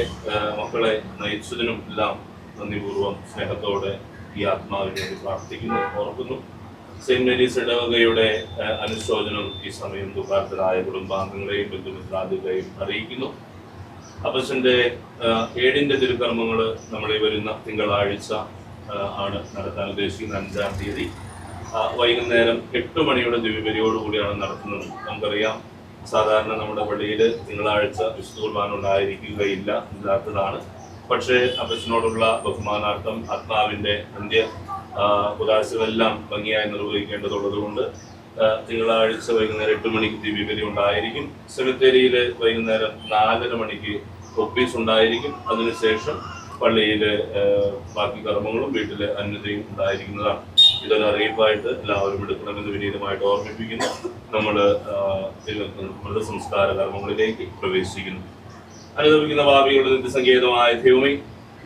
മക്കളെ നയിച്ചതിനും എല്ലാം നന്ദിപൂർവ്വം സ്നേഹത്തോടെ ഈ ആത്മാവിനെ പ്രാർത്ഥിക്കുന്നു, ഓർക്കുന്നു. സെയിന്റ് മേരീസ് ഇടവകയുടെ അനുശോചനം ഈ സമയം ദുഃഖാർത്തരായ കുടുംബാംഗങ്ങളെയും ബന്ധുമിത്രാദികളെയും അറിയിക്കുന്നു. അപ്പച്ചൻ്റെ 7ന്റെ തിരുക്കർമ്മങ്ങൾ നമ്മൾ ഈ വരുന്ന തിങ്കളാഴ്ച ആണ് നടത്താൻ ഉദ്ദേശിക്കുന്ന 5-ാം തീയതി വൈകുന്നേരം 8 മണിയുടെ ദിവ്യബലിയോടുകൂടിയാണ് നടത്തുന്നത്. നമുക്കറിയാം, സാധാരണ നമ്മുടെ പള്ളിയിൽ തിങ്കളാഴ്ച വിശുദ്ധ കുർബാന ഉണ്ടായിരിക്കുകയില്ല, ഇല്ലാത്തതാണ്. പക്ഷേ അപ്പച്ചനോടുള്ള ബഹുമാനാർത്ഥം ആത്മാവിൻ്റെ അന്ത്യ ഉദാശകളെല്ലാം ഭംഗിയായി നിർവഹിക്കേണ്ടതുള്ളത് കൊണ്ട് തിങ്കളാഴ്ച വൈകുന്നേരം 8 മണിക്ക് ദിവ്യബലി ഉണ്ടായിരിക്കും. സെമിത്തേരിയിൽ വൈകുന്നേരം 4:30 മണിക്ക് ഒപ്പീസ് ഉണ്ടായിരിക്കും. അതിനുശേഷം പള്ളിയിൽ ബാക്കി കർമ്മങ്ങളും വീട്ടിലെ അന്യതയും ഉണ്ടായിരിക്കുന്നതാണ്. ഇതൊരു അറിയിപ്പായിട്ട് എല്ലാവരും എടുക്കണമെന്ന് വിനീതമായിട്ട് ഓർമ്മിപ്പിക്കുന്നു. നമ്മൾ മൃതസംസ്കാര കർമ്മങ്ങളിലേക്ക് പ്രവേശിക്കുന്നു. അനുഭവിക്കുന്ന പാപികളുടെ നിത്യസങ്കേതമായ ദൈവമേ,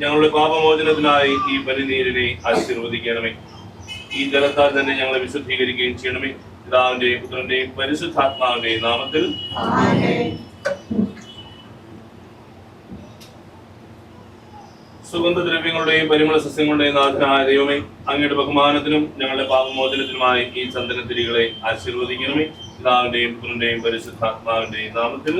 ഞങ്ങളുടെ പാപമോചനത്തിനായി ഈ പരിനീരിനെ ആശീർവദിക്കണമേ. ഈ ജലത്താൽ തന്നെ ഞങ്ങളെ വിശുദ്ധീകരിക്കുകയും ചെയ്യണമേ. പിതാവിന്റെയും പുത്രന്റെയും പരിശുദ്ധാത്മാവിന്റെയും നാമത്തിൽ. സുഗന്ധദ്രവ്യങ്ങളുടെയും പരിമള സസ്യങ്ങളുടെയും നാഥനായ ദൈവമേ, അങ്ങയുടെ ബഹുമാനത്തിനും ഞങ്ങളുടെ പാപമോചനത്തിനുമായി ഈ ചന്ദനത്തിരികളെ ആശീർവദിക്കണമേ. പിതാവിന്റെയും പുത്രന്റെയും പരിശുദ്ധാത്മാവിന്റെയും നാമത്തിൽ.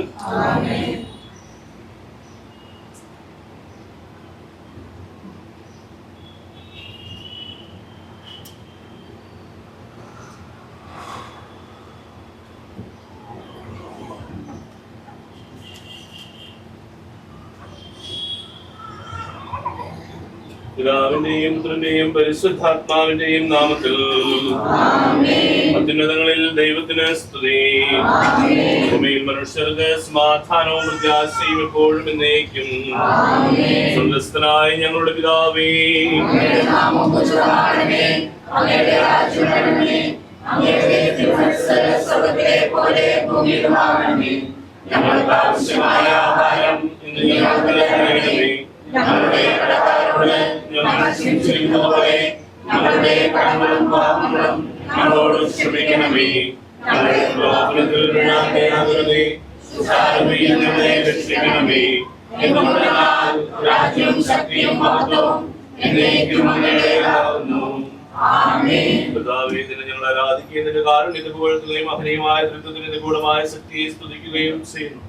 പിതാവിന്റെയും പുത്രന്റെയും പരിശുദ്ധാത്മാവിന്റെയും നാമത്തിൽ അത്യുന്നതങ്ങളിൽ ദൈവത്തിന് സ്തുതി. ഭൂമിയിൽ മനുഷ്യർക്ക് സമാധാനവും പ്രത്യാശയും എപ്പോഴും എന്നേക്കും. സ്വർഗ്ഗസ്ഥനായ ഞങ്ങളുടെ പിതാവേ, ഞങ്ങൾക്ക് ആവശ്യമായ ആഹാരം ഇന്ന് ഞങ്ങൾക്ക് തരണമേ. ഞങ്ങളുടെ കടക്കാരോട് ഞങ്ങൾ ക്ഷമിച്ചിരിക്കുന്നതുപോലെ ഞങ്ങളുടെ കടങ്ങളും പാപങ്ങളും ഞങ്ങളോട് ക്ഷമിക്കണമേ. ഞങ്ങളെ പ്രലോഭനത്തിൽ വീഴാതെയാകരുതേ, ദുഷ്ടാരൂപിയിൽ ഞങ്ങളെ രക്ഷിക്കണമേ. എന്തുകൊണ്ടെന്നാൽ രാജ്യവും ശക്തിയും മഹത്വവും എന്നേക്കും അങ്ങയുടേതാകുന്നു. പിതാവേ, നിന്നെ ഞങ്ങൾ ആരാധിക്കുന്നതിന്റെ കാരുണ്യത്തെ പുകഴ്ത്തുകയും മഹനീയമായ തൃത്വത്തിന്റെ ഗൂഢമായ ശക്തിയെ സ്തുതിക്കുകയും ചെയ്യുന്നു.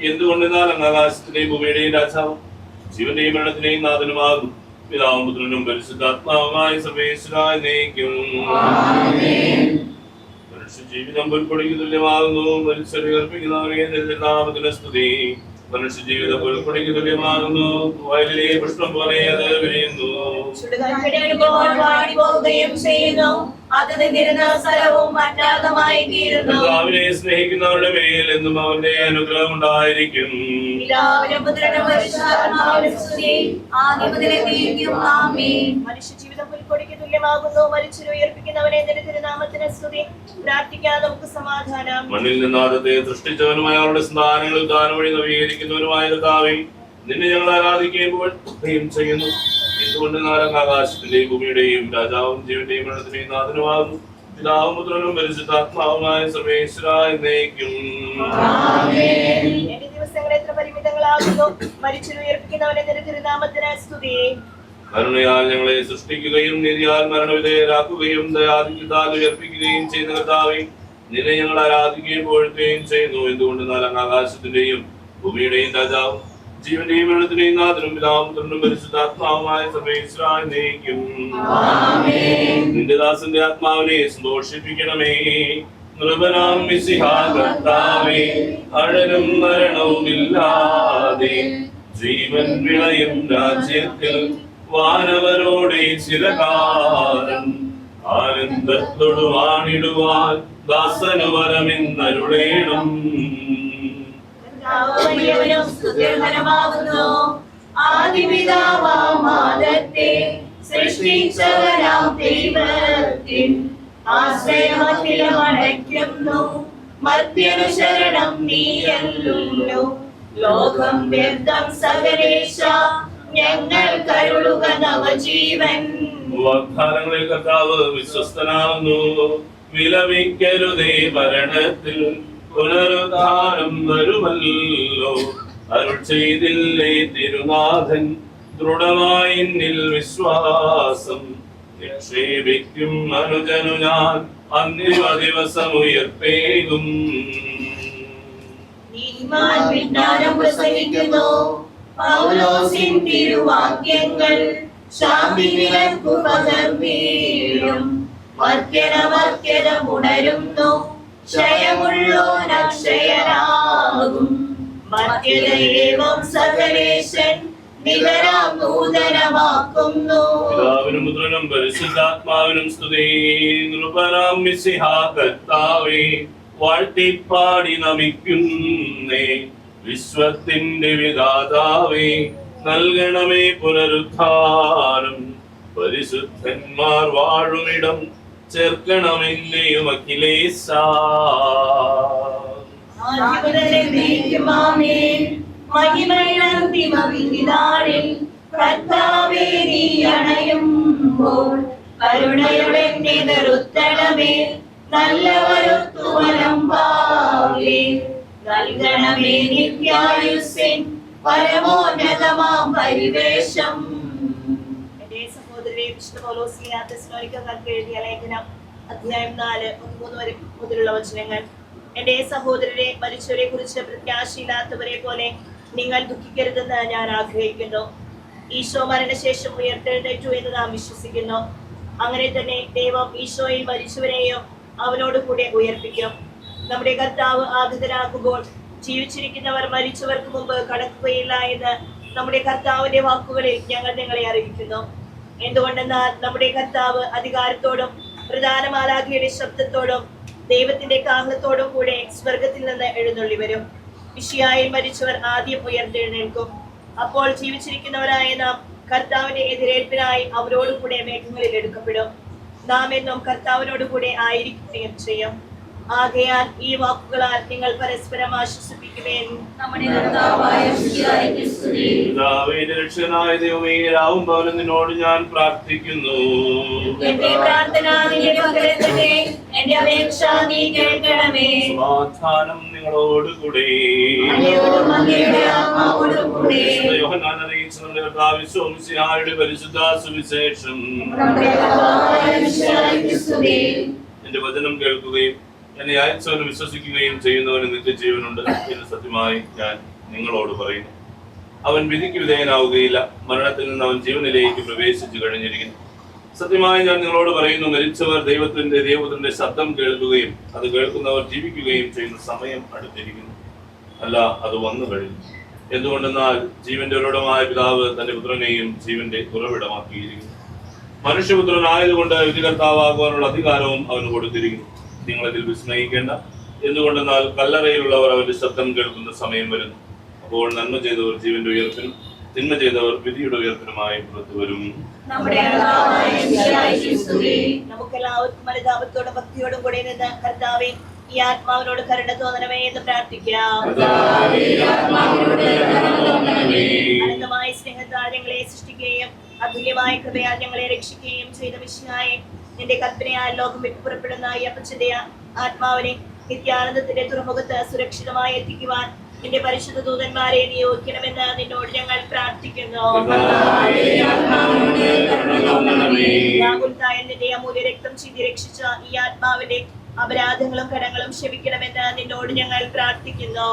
എന്തുകൊണ്ടെന്നാൽ അങ്ങ് ആകാശത്തിന്റെയും ഭൂമിയുടെയും രാജാവും ജീവന്റെയും മരണത്തിന്റെയും നാഥനുമാകും. പിതാവും പുത്രനും പരിശുദ്ധാത്മാവുമായ സർവേശ്വരായ എന്നേക്കും. മനുഷ്യ ജീവിതം പുൽക്കൊടിക്ക് തുല്യമാകുന്നു. മനുഷ്യരെ അർപ്പിക്കുന്നവരെ നാമത്തിന് സ്തുതി. മനുഷ്യ ജീവിതം പുൽക്കൊടിക്ക് തുല്യമാകുന്നു. വയലിലെ പുഷ്പം പോലെ അത് വിരിയുന്നു. പിതാവിനെ സ്നേഹിക്കുന്നവരുടെ മേൽ എന്നും അവന്റെ അനുഗ്രഹം ഉണ്ടായിരിക്കും. മനുഷ്യജീവിതം പുൽക്കൊടിക്ക് തുല്യമാകുന്നു. മരിച്ചവരെ ഉയർപ്പിക്കുന്നവനെ നിന്റെ തിരുനാമത്തിന് സ്തുതി. പ്രാർത്ഥിക്കാൻ നമുക്ക് സമാധാനം. മണ്ണിൽ നിന്ന് ആദത്തെ സൃഷ്ടിച്ചവനുമായ അവരുടെ സ്ഥാനങ്ങളിൽ ദാനം വഴി നവീകരിക്കുന്നവനുമായ കർത്താവേ, നിന്നെ ഞങ്ങൾ ആരാധിക്കുകയും ചെയ്യുന്നു. എന്തുകൊണ്ട് ആകാശത്തിന്റെയും ഭൂമിയുടെയും രാജാവും ജീവന്റെയും മരണത്തിന്റെയും നാഥനുമാകുന്നു. പിതാവും പുത്രനും പരിശുദ്ധാത്മാവുമായ സർവേശ്വരായ എന്നേക്കും. എന്റെ ദിവസങ്ങൾ എത്ര പരിമിതങ്ങളാകുന്നു. മരിച്ചവരെ ഉയർപ്പിക്കുന്നവനെ നിന്റെ തിരുനാമത്തിന് സ്തുതി. കരുണയാൽ ഞങ്ങളെ സൃഷ്ടിക്കുകയും നീതിയാൽ മരണവിധേയരാക്കുകയും ദയാദിതാൽ ഉയർപ്പിക്കുകയും ചെയ്യുന്ന കർത്താവേ, നിന്നെ ഞങ്ങൾ ആരാധിക്കുകയും പുകഴ്ത്തുകയും ചെയ്യുന്നു. എന്തുകൊണ്ട് ആകാശത്തിന്റെയും ഭൂമിയുടെയും രാജാവും ജീവന്റെയും മരണത്തിന്റെയും നാഥനും പിതാവും പുത്രനും പരിശുദ്ധാത്മാവുമായ സർവേശ്വരായ എന്നേക്കും. നിന്റെ ദാസന്റെ ആത്മാവിനെ സന്തോഷിപ്പിക്കണമേ. നൃപനാം മിശിഹാ കർത്താവേ, അഴലും മരണവുമില്ലാതെ ജീവൻ വിളയും രാജ്യത്തിൽ വാനവരോടെ ചിരകാലം ആനന്ദത്തോടു വാണിടുവാൻ ദാസനു വരമെന്നരുളേണം. ആദിപിതാവാമാദത്തെ സൃഷ്ടിച്ചവരാം ദൈവത്തിൻ ആശ്രയമഖിലമടയ്ക്കുന്നു. മർത്യനു ശരണം നീയല്ലോ. ലോകം വ്യർത്ഥം സകലേശ, ഞങ്ങൾ കരുളുക നവജീവൻ. വാഗ്ദാനങ്ങളിൽ കർത്താവ് വിശ്വസ്തനാകുന്നു. വിലപിക്കരുതേ, മരണത്തിൽ പുനരുദ്ധാനം വരുമല്ലോ. അരുൾ ചെയ്തില്ലേ തിരുനാഥൻ, ദൃഢമായി എന്നിൽ വിശ്വാസം നിക്ഷേപിക്കും. അനുജനു ഞാൻ അന്തിമ ദിവസം ഉയർപ്പേകും. നീതിമാൻ വിജ്ഞാനം പ്രസംഗിക്കുന്നു. പൗലോസിൻ തിരുവാക്യങ്ങൾ ശാന്തി വിലക്കു പകർന്നീഴും. മർത്യന ഉണരുന്നു. ക്ഷയമുള്ളോനക്ഷയനാകും. മർത്യതയേവം സകലേശൻ നികരാം നൂതനമാക്കുന്നു. പിതാവിനും പുത്രനും പരിശുദ്ധാത്മാവിനും സ്തുതി. നൃപനാം മിശിഹാ കർത്താവേ, വാഴ്ത്തിപ്പാടി നമിക്കുന്നേ. വിശ്വത്തിന്റെ വിധാതാവേ, നൽകണമേ പുനരുദ്ധാനം. പരിശുദ്ധന്മാർ വാഴുമിടം ചേർക്കണമെന്നെയും അഖിലേശ. കർത്താവേ, നീ അണയുമ്പോൾ കരുണയുടെ നിറുത്തണമേ. നല്ലവരുത്തുവലമ്പാവേ നൽകണമേ നിത്യായുസ്സിൻ പരമോന്നതമാം പരിവേഷം. എന്റെ സഹോദരരെ, വിശുദ്ധ പൗലോസ് തെസ്സലോനിക്കർക്ക് എഴുതിയ ലേഖനം അധ്യായം 4:13 മുതലുള്ള വചനങ്ങൾ. എന്റെ സഹോദരരെ, മരിച്ചവരെ കുറിച്ച് പ്രത്യാശയില്ലാത്തവരെ പോലെ നിങ്ങൾ ദുഃഖിക്കരുതെന്ന് ഞാൻ ആഗ്രഹിക്കുന്നു. ഈശോ മരണശേഷം ഉയർത്തെഴുന്നേറ്റു എന്ന് നാം വിശ്വസിക്കുന്നു. അങ്ങനെ തന്നെ ദൈവം ഈശോയിൽ മരിച്ചവരെയും അവനോട് കൂടെ ഉയർപ്പിക്കും. നമ്മുടെ കർത്താവ് ആഗതനാകുമ്പോൾ ജീവിച്ചിരിക്കുന്നവർ മരിച്ചവർക്ക് മുമ്പ് കടക്കുകയില്ല എന്ന് നമ്മുടെ കർത്താവിന്റെ വാക്കുകളിൽ ഞങ്ങൾ നിങ്ങളെ അറിയിക്കുന്നു. എന്തുകൊണ്ടെന്നാൽ നമ്മുടെ കർത്താവ് അധികാരത്തോടും പ്രധാന മാലാഖയുടെ ശബ്ദത്തോടും ദൈവത്തിന്റെ കാഹളത്തോടും കൂടെ സ്വർഗത്തിൽ നിന്ന് എഴുന്നള്ളി വരും. മിശിഹായിൽ മരിച്ചവർ ആദ്യം ഉയർത്തെഴുന്നേൽക്കും. അപ്പോൾ ജീവിച്ചിരിക്കുന്നവരായ നാം കർത്താവിന്റെ എതിരേൽപ്പിനായി അവരോടുകൂടെ മേഘങ്ങളിൽ എടുക്കപ്പെടും. നാം എന്നും കർത്താവിനോടുകൂടെ ആയിരിക്കുകയും ചെയ്യും. ആകയാൽ ഈ വാക്കുകളാൽ നിങ്ങൾ പരസ്പരം ആശ്വസിപ്പിക്കുവേൻ. നമ്മുടെ കർത്താവായ മിശിഹായ്ക്ക് സ്തുതി. രക്ഷകനായ ദൈവമേ, രാവും പകലും നിന്നോട് ഞാൻ പ്രാർത്ഥിക്കുന്നു. എന്റെ പ്രാർത്ഥന നിന്റെ പക്കലെത്തട്ടെ, എന്റെ അപേക്ഷ നീ കേൾക്കണമേ. സമാധാനം നിങ്ങളോടുകൂടെ. അങ്ങയോടും അങ്ങയുടെ ആത്മാവോടും കൂടെ. യോഹന്നാൻ അറിയിച്ച നമ്മുടെ കർത്താവ് മിശിഹായുടെ പരിശുദ്ധ സുവിശേഷം. നമ്മുടെ കർത്താവായ മിശിഹായ്ക്ക് സ്തുതി. എന്റെ വചനം കേൾക്കുകയും എന്നെ അയച്ചവന് വിശ്വസിക്കുകയും ചെയ്യുന്നവന് നിത്യജീവനുണ്ട് എന്ന് സത്യമായി ഞാൻ നിങ്ങളോട് പറയുന്നു. അവൻ വിധിക്ക് വിധേയനാവുകയില്ല, മരണത്തിൽ നിന്ന് അവൻ ജീവനിലേക്ക് പ്രവേശിച്ചു കഴിഞ്ഞിരിക്കുന്നു. സത്യമായി ഞാൻ നിങ്ങളോട് പറയുന്നു, മരിച്ചവർ ദൈവപുത്രന്റെ ശബ്ദം കേൾക്കുകയും അത് കേൾക്കുന്നവർ ജീവിക്കുകയും ചെയ്യുന്ന സമയം അടുത്തിരിക്കുന്നു. അല്ല, അത് വന്നു കഴിഞ്ഞു. എന്തുകൊണ്ടെന്നാൽ ജീവന്റെ ഉറവിടമായ പിതാവ് തന്റെ പുത്രനെയും ജീവന്റെ ഉറവിടമാക്കിയിരിക്കുന്നു. മനുഷ്യപുത്രനായതുകൊണ്ട് വിധികർത്താവാകുവാനുള്ള അധികാരവും അവന് കൊടുത്തിരിക്കുന്നു. നിങ്ങളതിൽ വിസ്മയിക്കേണ്ട. എന്തുകൊണ്ടെന്നാൽ കല്ലറയിലുള്ളവർ അവന്റെ ശബ്ദം കേൾക്കുന്ന സമയം വരുന്നു. അപ്പോൾ നന്മ ചെയ്തവർ ജീവന്റെ ഉയർപ്പിനും തിന്മ ചെയ്തവർ വിധിയുടെ ഉയർപ്പിനുമായി പുറത്തു വരും. നമുക്കെല്ലാവർക്കും അനുതാപത്തോടും ഭക്തിയോടും കൂടെ നിന്ന് കർത്താവേ, ഈ ആത്മാവിനോട് കരുണ തോന്നണമേ എന്ന് പ്രാർത്ഥിക്കാം. അനന്തമായ സ്നേഹത്താൽ ഞങ്ങളെ സൃഷ്ടിക്കുകയും അതുല്യമായ കൃപയാൽ ഞങ്ങളെ രക്ഷിക്കുകയും ചെയ്ത മിശിഹായെ, നിന്റെ കൽപ്പനയാൽ ലോകം വിട്ടു പുറപ്പെടുന്ന ഈ അപ്പച്ചന്റെ ആത്മാവിനെ നിത്യാനന്ദത്തിന്റെ തുറമുഖത്ത് സുരക്ഷിതമായി എത്തിക്കുവാൻ നിന്റെ പരിശുദ്ധ ദൂതന്മാരെ നിയോഗിക്കണമെന്ന് നിന്നോട് ഞങ്ങൾ പ്രാർത്ഥിക്കുന്നു. നിന്റെ അമൂല്യ രക്തം ചിന്തി രക്ഷിച്ച ഈ ആത്മാവിന്റെ അപരാധങ്ങളും കടങ്ങളും ക്ഷമിക്കണമെന്ന് നിന്നോട് ഞങ്ങൾ പ്രാർത്ഥിക്കുന്നു.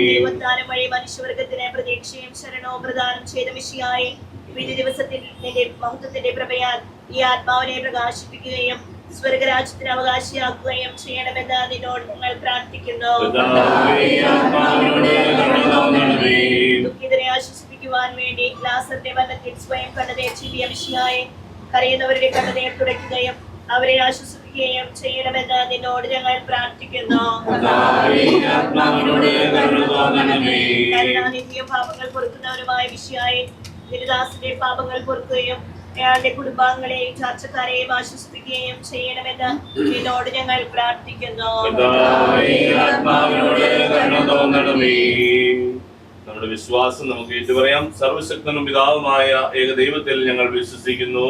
ദൈവത്താനം വഴി മനുഷ്യവർഗത്തിന് പ്രതീക്ഷയും ശരണവും പ്രദാനം ചെയ്ത മിശിഹായെ, വിധി ദിവസത്തിൽ നിന്റെ മഹത്വത്തിന്റെ പ്രഭയാൽ ഈ ആത്മാവിനെ പ്രകാശിപ്പിക്കുകയും സ്വർഗരാജ്യത്തിന് അവകാശിയാക്കുകയും ചെയ്യണമെന്ന് നിന്നോട് ഞങ്ങൾ പ്രാർത്ഥിക്കുന്നു. ദുഃഖിതരെ ആശ്വസിപ്പിക്കുവാൻ വേണ്ടി ലാസറിന്റെ മരണത്തിൽ സ്വയം കണ്ണുനീർ ചിന്തിയ മിശിഹായെ, കരയുന്നവരുടെ കണ്ണുനീർ തുടയ്ക്കുകയും അവരെ ആശ്വസിപ്പിക്കുകയും ചെയ്യണമെന്ന് നിന്നോട് ഞങ്ങൾ പ്രാർത്ഥിക്കുന്നു. കരുണാനിധിയും പാപങ്ങൾ പൊറുക്കുന്നവരുമായ മിശിഹായെ, തിരുദാസന്റെ പാപങ്ങൾ പൊറുക്കുകയും അയാളുടെ കുടുംബാംഗങ്ങളെയും ചാർച്ചക്കാരെയും ആശ്വസിപ്പിക്കുകയും ചെയ്യണമെന്ന് നിന്നോട് ഞങ്ങൾ പ്രാർത്ഥിക്കുന്നു. നമ്മുടെ വിശ്വാസം നമുക്ക് ഏറ്റുപറയാം. സർവശക്തനും പിതാവുമായ ഏകദൈവത്തിൽ ഞങ്ങൾ വിശ്വസിക്കുന്നു.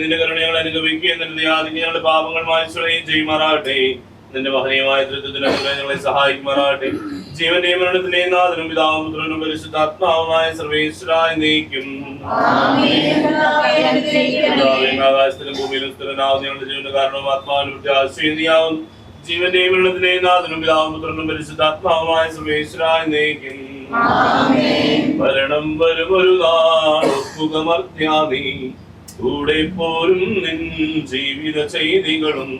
നിന്റെ കരുണകൾ അനുഗമിക്കുകയും നിന്റെ ഞങ്ങളുടെ പാപങ്ങൾ മായ്ച്ചുകളയും ചെയ്യുമാറാകട്ടെ. നിന്റെ മഹനീയമായ ദൃഢത്തിന് ഞങ്ങളെ സഹായിക്കുമാറാകട്ടെ. ജീവന്റെയും മരണത്തിന്റെയും നാഥനും പിതാവും പുത്രനും പരിശുദ്ധാത്മാവുമായ സർവേശ്വരായി നീക്കും. ആകാശത്തിലും ഭൂമിയിലും സ്ഥിരനാവുന്ന ഞങ്ങളുടെ ജീവന്റെ കാരണവും ആത്മാവിനും ആശ്രയിയാവും. ജീവന്റെയും മരണത്തിന്റെയും നാഥനും പിതാവും പുത്രനും പരിശുദ്ധാത്മാവുമായ സർവേശ്വരായി നീക്കും. മരണം വരുമൊരു നാളൊപ്പുകമർത്യാമി കൂടെ പോരും നിൻ ജീവിത ചെയ്തികളും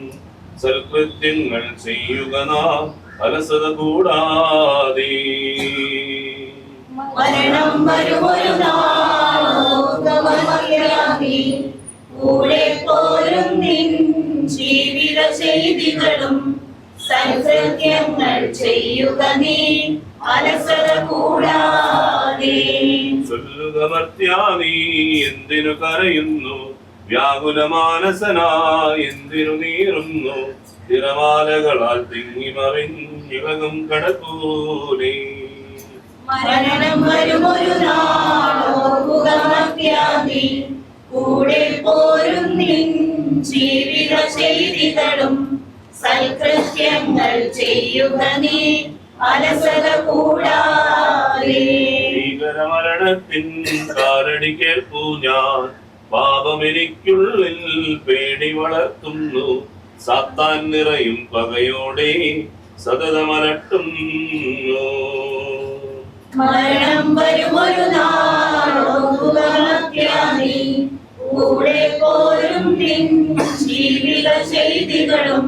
സൽകൃത്യങ്ങൾ ചെയ്യുക നാം അലസത കൂടാതെ. മരണം വരുമൊരു നാളോകമറിയാമി കൂടെ പോരും നിൻ ജീവിത ചെയ്തികളും സൽകൃത്യങ്ങൾ ചെയ്യുക നീ അലസത കൂടാതെ. ചൊല്ലുക മർത്യാനീ എന്തിനു കരയുന്നു, വ്യാകുലമാനസനായി എന്തിനു നീറുന്നു, തിരമാലകളാൽ തിങ്ങി മറിഞ്ഞിളകും കടക്കൂലേ. മരണം വരുമൊരു നാളോർക്കുക മർത്യാനി, കൂടെ പോരും നിൻ ജീവിത ചെയ്തികളും സൽകൃത്യങ്ങൾ ചെയ്യുക നീ അലസത കൂടാതെ. ഭീകരമരണത്തിൻ കാലടി കേൾപ്പൂ ഞാൻ, പാപമെനിക്കുള്ളിൽ പേടി വളർത്തുന്നു. സാത്താൻ നിറയും പകയോടെ സതതമലട്ടുന്നു. മരണം വരുമൊരു നാളോർക്കുക മർത്യാനി, കൂടെ പോരും നിൻ ജീവിത ചെയ്തികളും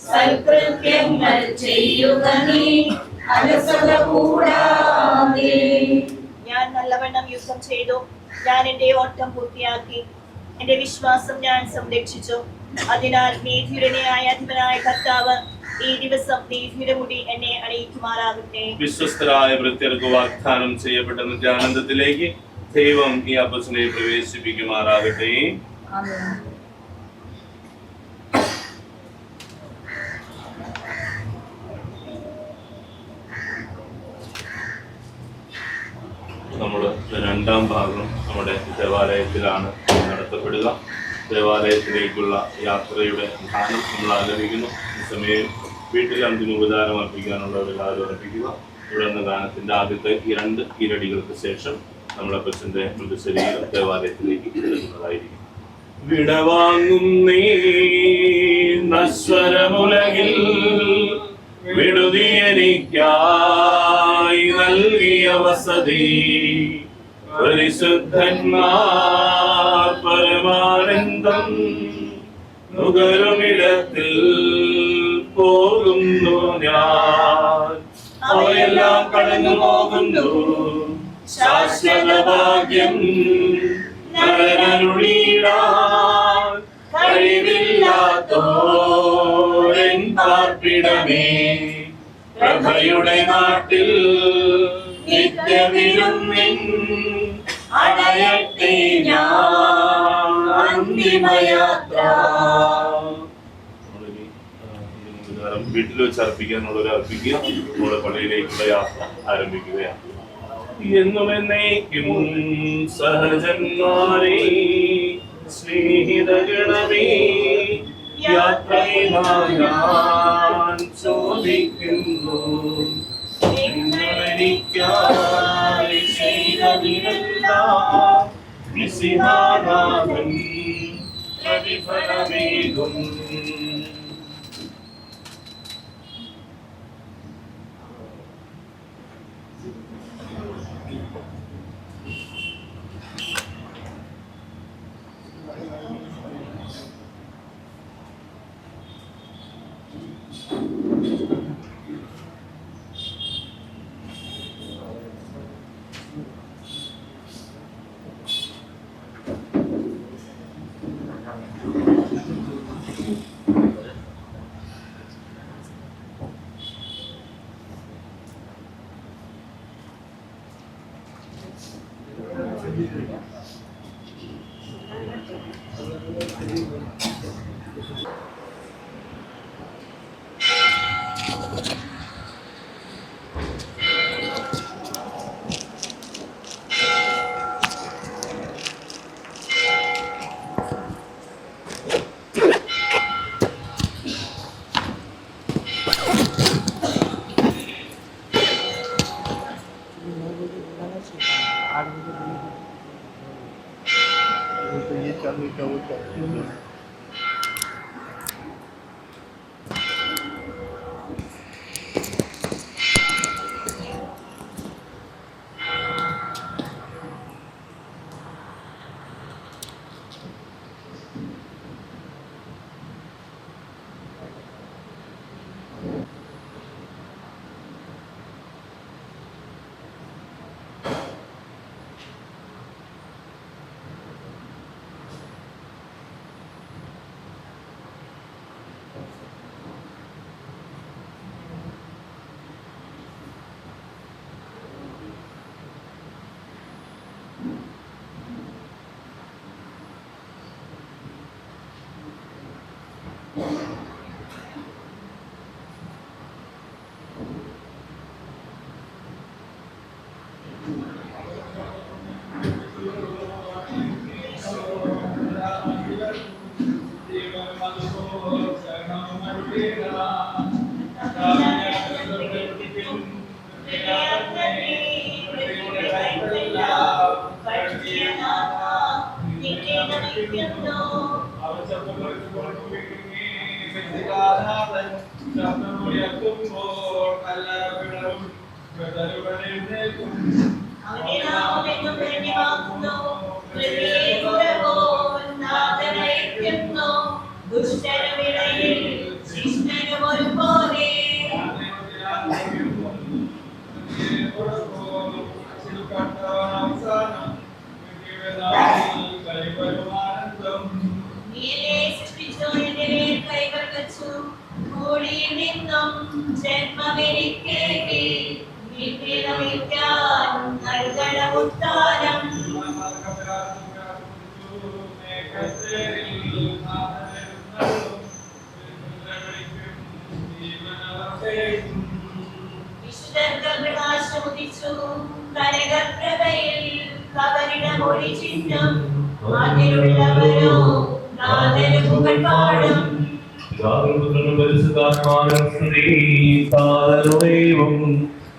സൽകൃത്യങ്ങൾ ചെയ്യുക നീ അലസത കൂടാതെ. ഞാൻ നല്ലവണ്ണം യുദ്ധം ചെയ്തു, ഞാൻ എന്റെ ഓട്ടം പൂർത്തിയാക്കി, എന്റെ വിശ്വാസം ഞാൻ സംരക്ഷിച്ചു. അതിനാൽ നീതിയുടെ ന്യായാധിപനായ കർത്താവ് ഈ ദിവസം നീതിയുടെ മുടി എന്നെ അണിയിക്കുമാറാകട്ടെ. വിശ്വസ്തരായ ഭൃത്യർക്ക് വാഗ്ദാനം ചെയ്യപ്പെട്ട നിത്യാനന്ദത്തിലേക്ക് ദൈവം ഈ അപ്പച്ചനെ പ്രവേശിപ്പിക്കുമാറാകട്ടെ. നമ്മൾ രണ്ടാം ഭാഗം നമ്മുടെ ദേവാലയത്തിലാണ് നടത്തപ്പെടുക. ദേവാലയത്തിലേക്കുള്ള യാത്രയുടെ ധ്യാനം നമ്മൾ ആലപിക്കുന്നു. ഈ സമയം വീട്ടിൽ അന്തിമ ഉപചാരം അർപ്പിക്കാനുള്ളവരെല്ലാവരും അർപ്പിക്കുക. തുടർന്ന് ഗാനത്തിന്റെ ആദ്യത്തെ 2 ഈരടികൾക്ക് ശേഷം നമ്മളപ്പച്ചന്റെ മൃതശരീരം ദേവാലയത്തിലേക്ക് എടുക്കുന്നതായിരിക്കും. വിടവാങ്ങും നീ നശ്വരമുലകിൽ വിടുതി എനിക്കായി നൽകിയ വസതി, പരിശുദ്ധന്മാർ പരമാനന്ദം നുകരുമിടത്തിൽ പോകുന്നു ഞാൻ. അവയെല്ലാം കടന്നു പോകുന്നു ശാശ്വത ഭാഗ്യം നരനരുളിയിടാൻ കഴിവില്ലാത്തോരൻ പാർപ്പിടമേ. പ്രഭയുടെ നാട്ടിൽ നിത്യവിരുന്നിൻ അടയട്ടെ ഞാൻ അന്തിമയാത്ര. വീട്ടിൽ വെച്ച് അർപ്പിക്കാനുള്ളവരെ അർപ്പിക്കുക. നമ്മുടെ പള്ളിയിലേക്കുള്ള യാത്ര ആരംഭിക്കുകയാണ്. എന്നും എന്നേക്കും സഹജന്മാരെ സ്നേഹിതഗണമേ, യാത്രയിലായി ഞാൻ ചോദിക്കുന്നു, നിങ്ങളെനിക്കായി ചെയ്തതിനെല്ലാം മിശിഹാനാഥൻ പ്രതിഫലമേകും.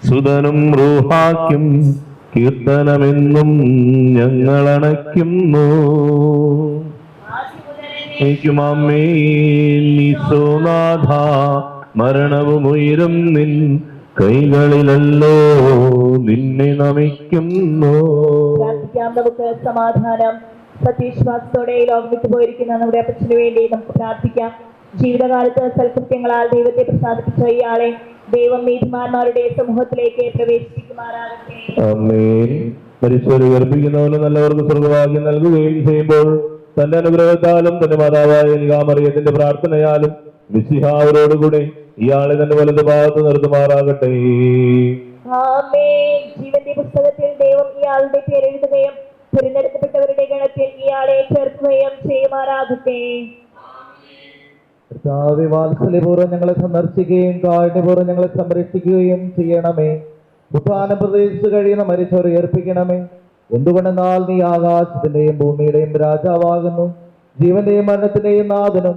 സുതനും റൂഹാക്കും കീർത്തനമെന്നും ഞങ്ങളണയ്ക്കുന്നു. ഈശോനാഥ മരണവും ഉയരും നിൻ കൈകളിലല്ലോ നിന്നെ നമിക്കുന്നു. നമുക്ക് സമാധാനം സത്യവിശ്വാസത്തോടെ ലോകം വിട്ടുപോയിരിക്കുന്ന നമ്മുടെ അപ്പച്ചന് വേണ്ടി നമുക്ക് പ്രാർത്ഥിക്കാം. ജീവിതകാലത്ത് സൽകൃത്യങ്ങളാൽ ദൈവത്തെ പ്രസാദിപ്പിച്ച ഇയാളെ ദൈവം നീതിമാന്മാരുടെ സമൂഹത്തിലേക്ക് പ്രവേശിപ്പിക്കുമാറാകട്ടെ. ആമേൻ. മരിച്ചവരെ ഉയർപ്പിക്കുന്നവന് നല്ലവർക്ക് സ്വർഗ്ഗഭാഗ്യം നൽകുകയും ചെയ്യുമ്പോൾ തന്റെ അനുഗ്രഹത്താലും തന്റെ മാതാവായ നികാമറിയത്തിന്റെ പ്രാർത്ഥനയാലും മിശിഹാവരോടുകൂടെ ഇയാളെ തന്റെ വലത് ഭാഗത്ത് നിർത്തുമാറാകട്ടെ. ആമേൻ. ജീവന്റെ പുസ്തകത്തിൽ ദൈവം ഇയാളുടെ പേരെഴുതുകയും തിരഞ്ഞെടുക്കപ്പെട്ടവരുടെ ഗണത്തിൽ ഇയാളെ ചേർക്കുകയും ചെയ്യുമാറാകട്ടെ. വാത്സല്യപൂർവ്വം ഞങ്ങളെ സന്ദർശിക്കുകയും കാരുണ്യപൂർവ്വം ഞങ്ങളെ സംരക്ഷിക്കുകയും ചെയ്യണമേ. ഉത്ഥാനം പ്രതീക്ഷിച്ച് കഴിയുന്ന മരിച്ചവരെ ഏർപ്പിക്കണമേ. എന്തുകൊണ്ടെന്നാൽ നീ ആകാശത്തിന്റെയും ഭൂമിയുടെയും രാജാവാകുന്നു. ജീവന്റെയും മരണത്തിന്റെയും നാഥനും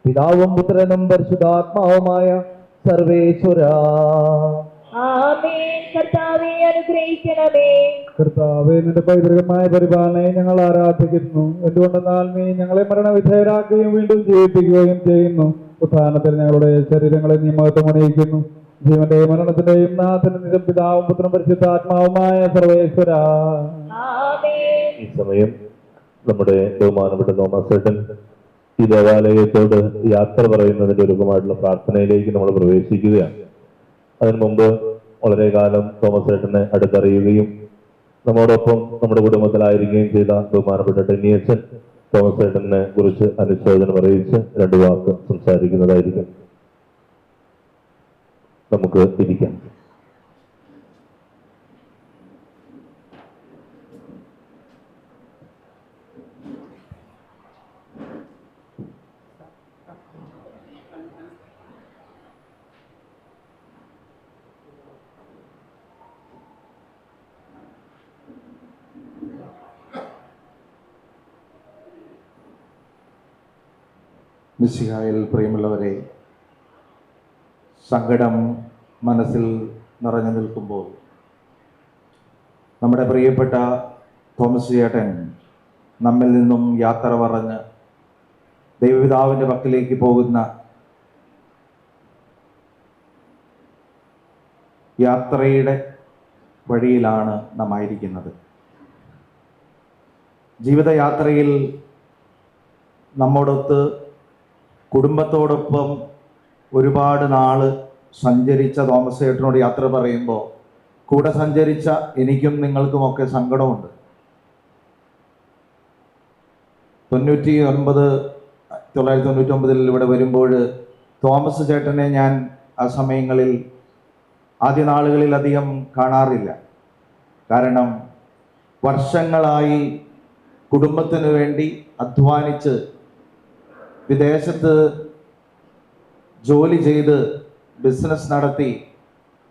പിതാവും പുത്രനും പരിശുദ്ധാത്മാവുമായ സർവേശ്വരാ. കർത്താവേ അനുഗ്രഹിക്കണമേ. കർത്താവേ നിന്റെ പൈതൃകമായ പരിപാലനയെ ഞങ്ങൾ ആരാധിക്കുന്നു. എന്തുകൊണ്ടെന്നാൽ നീ ഞങ്ങളെ മരണവിധേയരാക്കുകയും വീണ്ടും ജീവിപ്പിക്കുകയും ചെയ്യുന്നു. ഉത്ഥാനത്തിൽ ഞങ്ങളുടെ ശരീരങ്ങളെ നീ മഹത്വം അണിയിക്കുന്നു. ജീവന്റെയും മരണത്തിന്റെയും നാഥനും പിതാവും പുത്രനും പരിശുദ്ധാത്മാവുമായ സർവേശ്വരാ. ഈ സമയം നമ്മുടെ ബഹുമാനപ്പെട്ട തോമസ് ചേട്ടൻ ഈ ദേവാലയത്തോട് യാത്ര പറയുന്നതിന്റെ ഒരുക്കമായിട്ടുള്ള പ്രാർത്ഥനയിലേക്ക് നമ്മൾ പ്രവേശിക്കുകയാണ്. അതിനു മുമ്പ് വളരെ കാലം തോമസ് ചേട്ടനെ അടുത്തറിയുകയും നമ്മോടൊപ്പം നമ്മുടെ കുടുംബത്തിലായിരിക്കുകയും ചെയ്ത ബഹുമാനപ്പെട്ട ടെന്നിയച്ചൻ തോമസ് ചേട്ടനെ കുറിച്ച് അനുശോചനം അറിയിച്ച് രണ്ടു വാക്ക് സംസാരിക്കുന്നതായിരിക്കും. നമുക്ക് ഇരിക്കാം. മിശിഹായിൽ പ്രിയമുള്ളവരെ, സങ്കടം മനസ്സിൽ നിറഞ്ഞു നിൽക്കുമ്പോൾ നമ്മുടെ പ്രിയപ്പെട്ട തോമസ് ചേട്ടൻ നമ്മിൽ നിന്നും യാത്ര പറഞ്ഞ് ദൈവപിതാവിൻ്റെ പക്കലേക്ക് പോകുന്ന യാത്രയുടെ വഴിയിലാണ് നാം ആയിരിക്കുന്നത്. ജീവിതയാത്രയിൽ നമ്മോടൊത്ത് കുടുംബത്തോടൊപ്പം ഒരുപാട് നാള് സഞ്ചരിച്ച തോമസ് ചേട്ടനോട് യാത്ര പറയുമ്പോൾ കൂടെ സഞ്ചരിച്ച എനിക്കും നിങ്ങൾക്കുമൊക്കെ സങ്കടമുണ്ട്. 1999 ഇവിടെ വരുമ്പോൾ തോമസ് ചേട്ടനെ ഞാൻ ആ സമയങ്ങളിൽ ആദ്യ നാളുകളിൽ അധികം കാണാറില്ല. കാരണം വർഷങ്ങളായി കുടുംബത്തിനു വേണ്ടി അധ്വാനിച്ച് വിദേശത്ത് ജോലി ചെയ്ത് ബിസിനസ് നടത്തി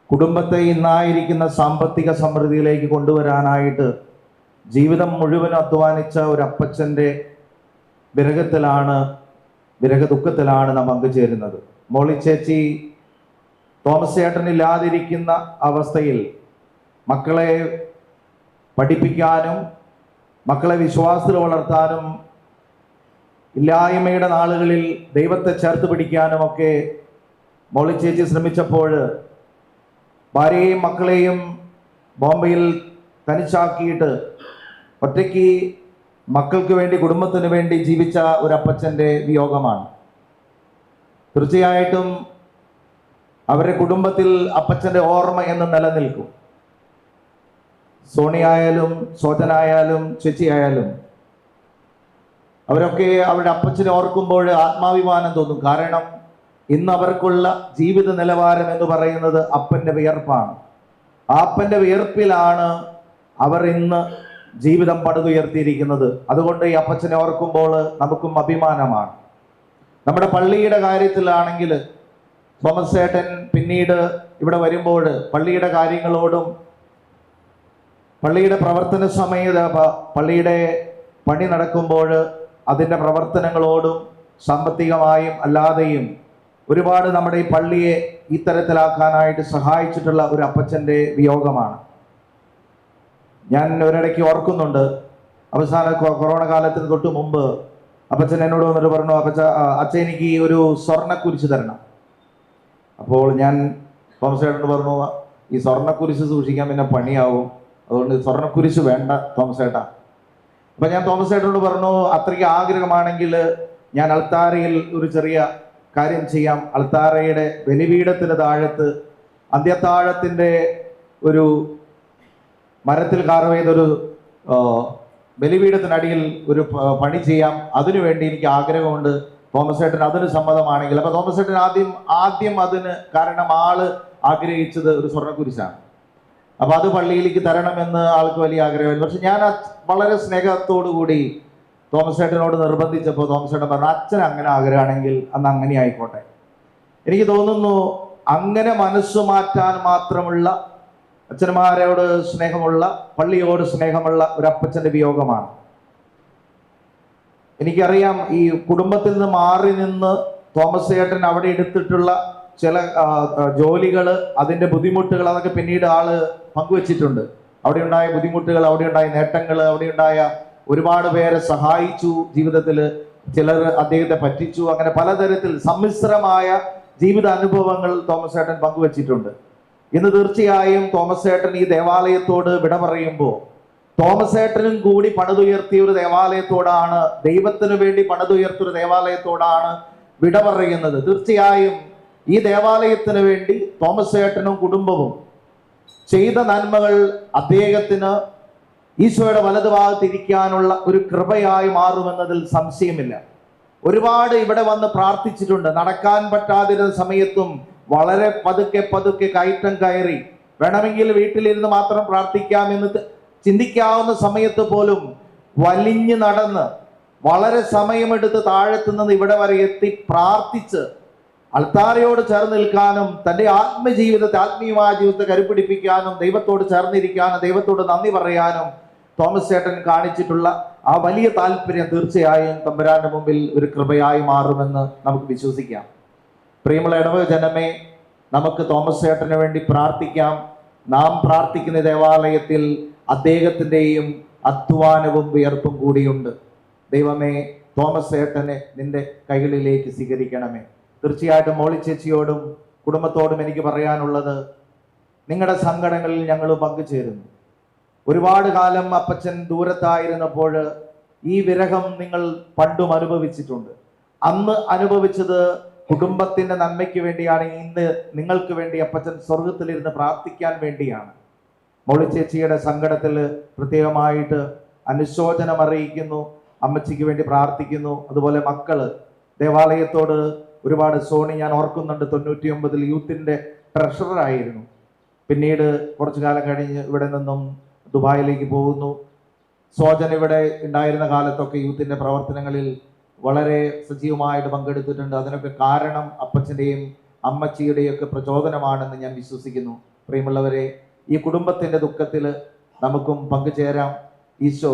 കുടുംബത്തെ ഇന്നായിരിക്കുന്ന സാമ്പത്തിക സമൃദ്ധിയിലേക്ക് കൊണ്ടുവരാനായിട്ട് ജീവിതം മുഴുവൻ അധ്വാനിച്ച ഒരു അപ്പച്ചൻ്റെ വിരഹത്തിലാണ് വിരഹ ദുഃഖത്തിലാണ് നാം പങ്കുചേരുന്നത്. മോളി ചേച്ചി തോമസ് ചേട്ടനില്ലാതിരിക്കുന്ന അവസ്ഥയിൽ മക്കളെ പഠിപ്പിക്കാനും മക്കളെ വിശ്വാസത്തിൽ വളർത്താനും ഇല്ലായ്മയുടെ നാളുകളിൽ ദൈവത്തെ ചേർത്ത് പിടിക്കാനും ഒക്കെ മോളി ചേച്ചി ശ്രമിച്ചപ്പോൾ ഭാര്യയെയും മക്കളെയും ബോംബെയിൽ തനിച്ചാക്കിയിട്ട് ഒറ്റയ്ക്ക് മക്കൾക്ക് വേണ്ടി കുടുംബത്തിന് വേണ്ടി ജീവിച്ച ഒരു അപ്പച്ചൻ്റെ വിയോഗമാണ്. തീർച്ചയായിട്ടും അവരുടെ കുടുംബത്തിൽ അപ്പച്ചൻ്റെ ഓർമ്മ എന്ന് നിലനിൽക്കും. സോണിയായാലും സോജനായാലും ചേച്ചിയായാലും അവരൊക്കെ അവരുടെ അപ്പച്ചനെ ഓർക്കുമ്പോൾ ആത്മാഭിമാനം തോന്നും. കാരണം ഇന്ന് അവർക്കുള്ള ജീവിത നിലവാരം എന്ന് പറയുന്നത് അപ്പൻ്റെ വിയർപ്പാണ്. ആ അപ്പൻ്റെ വിയർപ്പിലാണ് അവർ ഇന്ന് ജീവിതം പടുതുയർത്തിയിരിക്കുന്നത്. അതുകൊണ്ട് ഈ അപ്പച്ചനെ ഓർക്കുമ്പോൾ നമുക്കും അഭിമാനമാണ്. നമ്മുടെ പള്ളിയുടെ കാര്യത്തിലാണെങ്കിൽ തോമസ് ചേട്ടൻ പിന്നീട് ഇവിടെ വരുമ്പോൾ പള്ളിയുടെ കാര്യങ്ങളോടും പള്ളിയുടെ പ്രവർത്തന സമയത്ത് പള്ളിയുടെ പണി നടക്കുമ്പോൾ അതിൻ്റെ പ്രവർത്തനങ്ങളോടും സാമ്പത്തികമായും അല്ലാതെയും ഒരുപാട് നമ്മുടെ ഈ പള്ളിയെ ഇത്തരത്തിലാക്കാനായിട്ട് സഹായിച്ചിട്ടുള്ള ഒരു അപ്പച്ചൻ്റെ വിയോഗമാണ്. ഞാൻ ഒരിടയ്ക്ക് ഓർക്കുന്നുണ്ട്, അവസാന കൊറോണ കാലത്തിന് തൊട്ട് മുമ്പ് അപ്പച്ചൻ എന്നോട് വന്നിട്ട് പറഞ്ഞു, അച്ഛൻ എനിക്ക് ഒരു സ്വർണ്ണക്കുരിശ് തരണം. അപ്പോൾ ഞാൻ തോമസ് ചേട്ടനോട് പറഞ്ഞു, ഈ സ്വർണ്ണക്കുരിശ് സൂക്ഷിക്കാൻ പിന്നെ പണിയാവും, അതുകൊണ്ട് സ്വർണ്ണക്കുരിശ് വേണ്ട തോമസ് ചേട്ടാ. അപ്പം ഞാൻ തോമസ് ചേട്ടനോട് പറഞ്ഞു, അത്രയ്ക്ക് ആഗ്രഹമാണെങ്കിൽ ഞാൻ അൾത്താരയിൽ ഒരു ചെറിയ കാര്യം ചെയ്യാം. അൾത്താരയുടെ ബലിപീഠത്തിന് താഴത്ത് അന്ത്യത്താഴത്തിൻ്റെ ഒരു മരത്തിൽ കാർവ് ചെയ്തൊരു ബലിപീഠത്തിനടിയിൽ ഒരു പണി ചെയ്യാം. അതിനുവേണ്ടി എനിക്ക് ആഗ്രഹമുണ്ട്. തോമസ് ചേട്ടൻ അതിന് സമ്മതമാണെങ്കിൽ. അപ്പൊ തോമസ് ചേട്ടൻ ആദ്യം അതിന് കാരണം ആള് ആഗ്രഹിച്ചത് ഒരു സ്വർണ്ണക്കുരിശാണ്. അപ്പൊ അത് പള്ളിയിലേക്ക് തരണമെന്ന് ആൾക്ക് വലിയ ആഗ്രഹമായിരുന്നു. പക്ഷെ ഞാൻ വളരെ സ്നേഹത്തോടു കൂടി തോമസ് ചേട്ടനോട് നിർബന്ധിച്ചപ്പോൾ തോമസ് ചേട്ടൻ പറഞ്ഞു, അച്ഛൻ അങ്ങനെ ആഗ്രഹമാണെങ്കിൽ അന്ന് അങ്ങനെ ആയിക്കോട്ടെ. എനിക്ക് തോന്നുന്നു അങ്ങനെ മനസ്സു മാറ്റാൻ മാത്രമുള്ള അച്ഛന്മാരോട് സ്നേഹമുള്ള, പള്ളിയോട് സ്നേഹമുള്ള ഒരു അപ്പച്ചൻ്റെ വിയോഗമാണ്. എനിക്കറിയാം, ഈ കുടുംബത്തിൽ നിന്ന് മാറി നിന്ന് തോമസ് ചേട്ടൻ അവിടെ എടുത്തിട്ടുള്ള ചില ജോലികൾ, അതിൻ്റെ ബുദ്ധിമുട്ടുകൾ, അതൊക്കെ പിന്നീട് ആള് പങ്കുവച്ചിട്ടുണ്ട്. അവിടെ ഉണ്ടായ ബുദ്ധിമുട്ടുകൾ, അവിടെ ഉണ്ടായ നേട്ടങ്ങൾ, അവിടെ ഉണ്ടായ ഒരുപാട് പേരെ സഹായിച്ചു ജീവിതത്തിൽ, ചിലർ അദ്ദേഹത്തെ പറ്റിച്ചു, അങ്ങനെ പലതരത്തിൽ സമ്മിശ്രമായ ജീവിത അനുഭവങ്ങൾ തോമസ് ചേട്ടൻ പങ്കുവച്ചിട്ടുണ്ട്. ഇന്ന് തീർച്ചയായും തോമസ് ചേട്ടൻ ഈ ദേവാലയത്തോട് വിട പറയുമ്പോൾ തോമസ് ചേട്ടനും കൂടി പണിതുയർത്തിയ ഒരു ദേവാലയത്തോടാണ്, ദൈവത്തിനു വേണ്ടി പണിതുയർത്തിയ ഒരു ദേവാലയത്തോടാണ് വിട പറയുന്നത്. തീർച്ചയായും ഈ ദേവാലയത്തിന് വേണ്ടി തോമസ് ചേട്ടനും കുടുംബവും ചെയ്ത നന്മകൾ അദ്ദേഹത്തിന് ഈശോയുടെ വലതുഭാഗത്ത് ഇരിക്കാനുള്ള ഒരു കൃപയായി മാറുമെന്നതിൽ സംശയമില്ല. ഒരുപാട് ഇവിടെ വന്ന് പ്രാർത്ഥിച്ചിട്ടുണ്ട്. നടക്കാൻ പറ്റാതിരുന്ന സമയത്തും വളരെ പതുക്കെ കയറ്റം കയറി വേണമെങ്കിൽ വീട്ടിലിരുന്ന് മാത്രം പ്രാർത്ഥിക്കാമെന്ന് ചിന്തിക്കാവുന്ന സമയത്ത് പോലും വലിഞ്ഞു നടന്ന് വളരെ സമയമെടുത്ത് താഴത്തു നിന്ന് ഇവിടെ വരെ എത്തി പ്രാർത്ഥിച്ച് അൾത്താരയോട് ചേർന്ന് നിൽക്കാനും തൻ്റെ ആത്മജീവിതത്തെ, ആത്മീയമായ ജീവിതത്തെ കരുപിടിപ്പിക്കാനും ദൈവത്തോട് ചേർന്നിരിക്കാനും ദൈവത്തോട് നന്ദി പറയാനും തോമസ് ചേട്ടൻ കാണിച്ചിട്ടുള്ള ആ വലിയ താല്പര്യം തീർച്ചയായും തമ്പുരാന്റെ മുമ്പിൽ ഒരു കൃപയായി മാറുമെന്ന് നമുക്ക് വിശ്വസിക്കാം. പ്രിയമുള്ള ഇടവക ജനമേ, നമുക്ക് തോമസ് ചേട്ടന് വേണ്ടി പ്രാർത്ഥിക്കാം. നാം പ്രാർത്ഥിക്കുന്ന ദേവാലയത്തിൽ അദ്ദേഹത്തിൻ്റെയും അധ്വാനവും വിയർപ്പും കൂടിയുണ്ട്. ദൈവമേ, തോമസ് ചേട്ടനെ നിന്റെ കൈകളിലേക്ക് സ്വീകരിക്കണമേ. തീർച്ചയായിട്ടും മോളി ചേച്ചിയോടും കുടുംബത്തോടും എനിക്ക് പറയാനുള്ളത്, നിങ്ങളുടെ സങ്കടങ്ങളിൽ ഞങ്ങൾ പങ്കുചേരുന്നു. ഒരുപാട് കാലം അപ്പച്ചൻ ദൂരത്തായിരുന്നപ്പോൾ ഈ വിരഹം നിങ്ങൾ പണ്ടും അനുഭവിച്ചിട്ടുണ്ട്. അന്ന് അനുഭവിച്ചത് കുടുംബത്തിന്റെ നന്മയ്ക്ക് വേണ്ടിയാണ്. ഇന്ന് നിങ്ങൾക്ക് വേണ്ടി അപ്പച്ചൻ സ്വർഗത്തിലിരുന്ന് പ്രാർത്ഥിക്കാൻ വേണ്ടിയാണ്. മോളി ചേച്ചിയുടെ സങ്കടത്തിൽ പ്രത്യേകമായിട്ട് അനുശോചനം അറിയിക്കുന്നു, അമ്മച്ചിക്ക് വേണ്ടി പ്രാർത്ഥിക്കുന്നു. അതുപോലെ മക്കള് ദേവാലയത്തോട് ഒരുപാട്, സോണി ഞാൻ ഓർക്കുന്നുണ്ട് 99 യൂത്തിന്റെ ട്രഷററായിരുന്നു. പിന്നീട് കുറച്ചു കാലം കഴിഞ്ഞ് ഇവിടെ നിന്നും ദുബായിലേക്ക് പോകുന്നു. സോജൻ ഇവിടെ ഉണ്ടായിരുന്ന കാലത്തൊക്കെ യൂത്തിന്റെ പ്രവർത്തനങ്ങളിൽ വളരെ സജീവമായിട്ട് പങ്കെടുത്തിട്ടുണ്ട്. അതിനൊക്കെ കാരണം അപ്പച്ചൻ്റെയും അമ്മച്ചിയുടെയും ഒക്കെ പ്രചോദനമാണെന്ന് ഞാൻ വിശ്വസിക്കുന്നു. പ്രിയമുള്ളവരെ, ഈ കുടുംബത്തിന്റെ ദുഃഖത്തിൽ നമുക്കും പങ്കുചേരാം. ഈശോ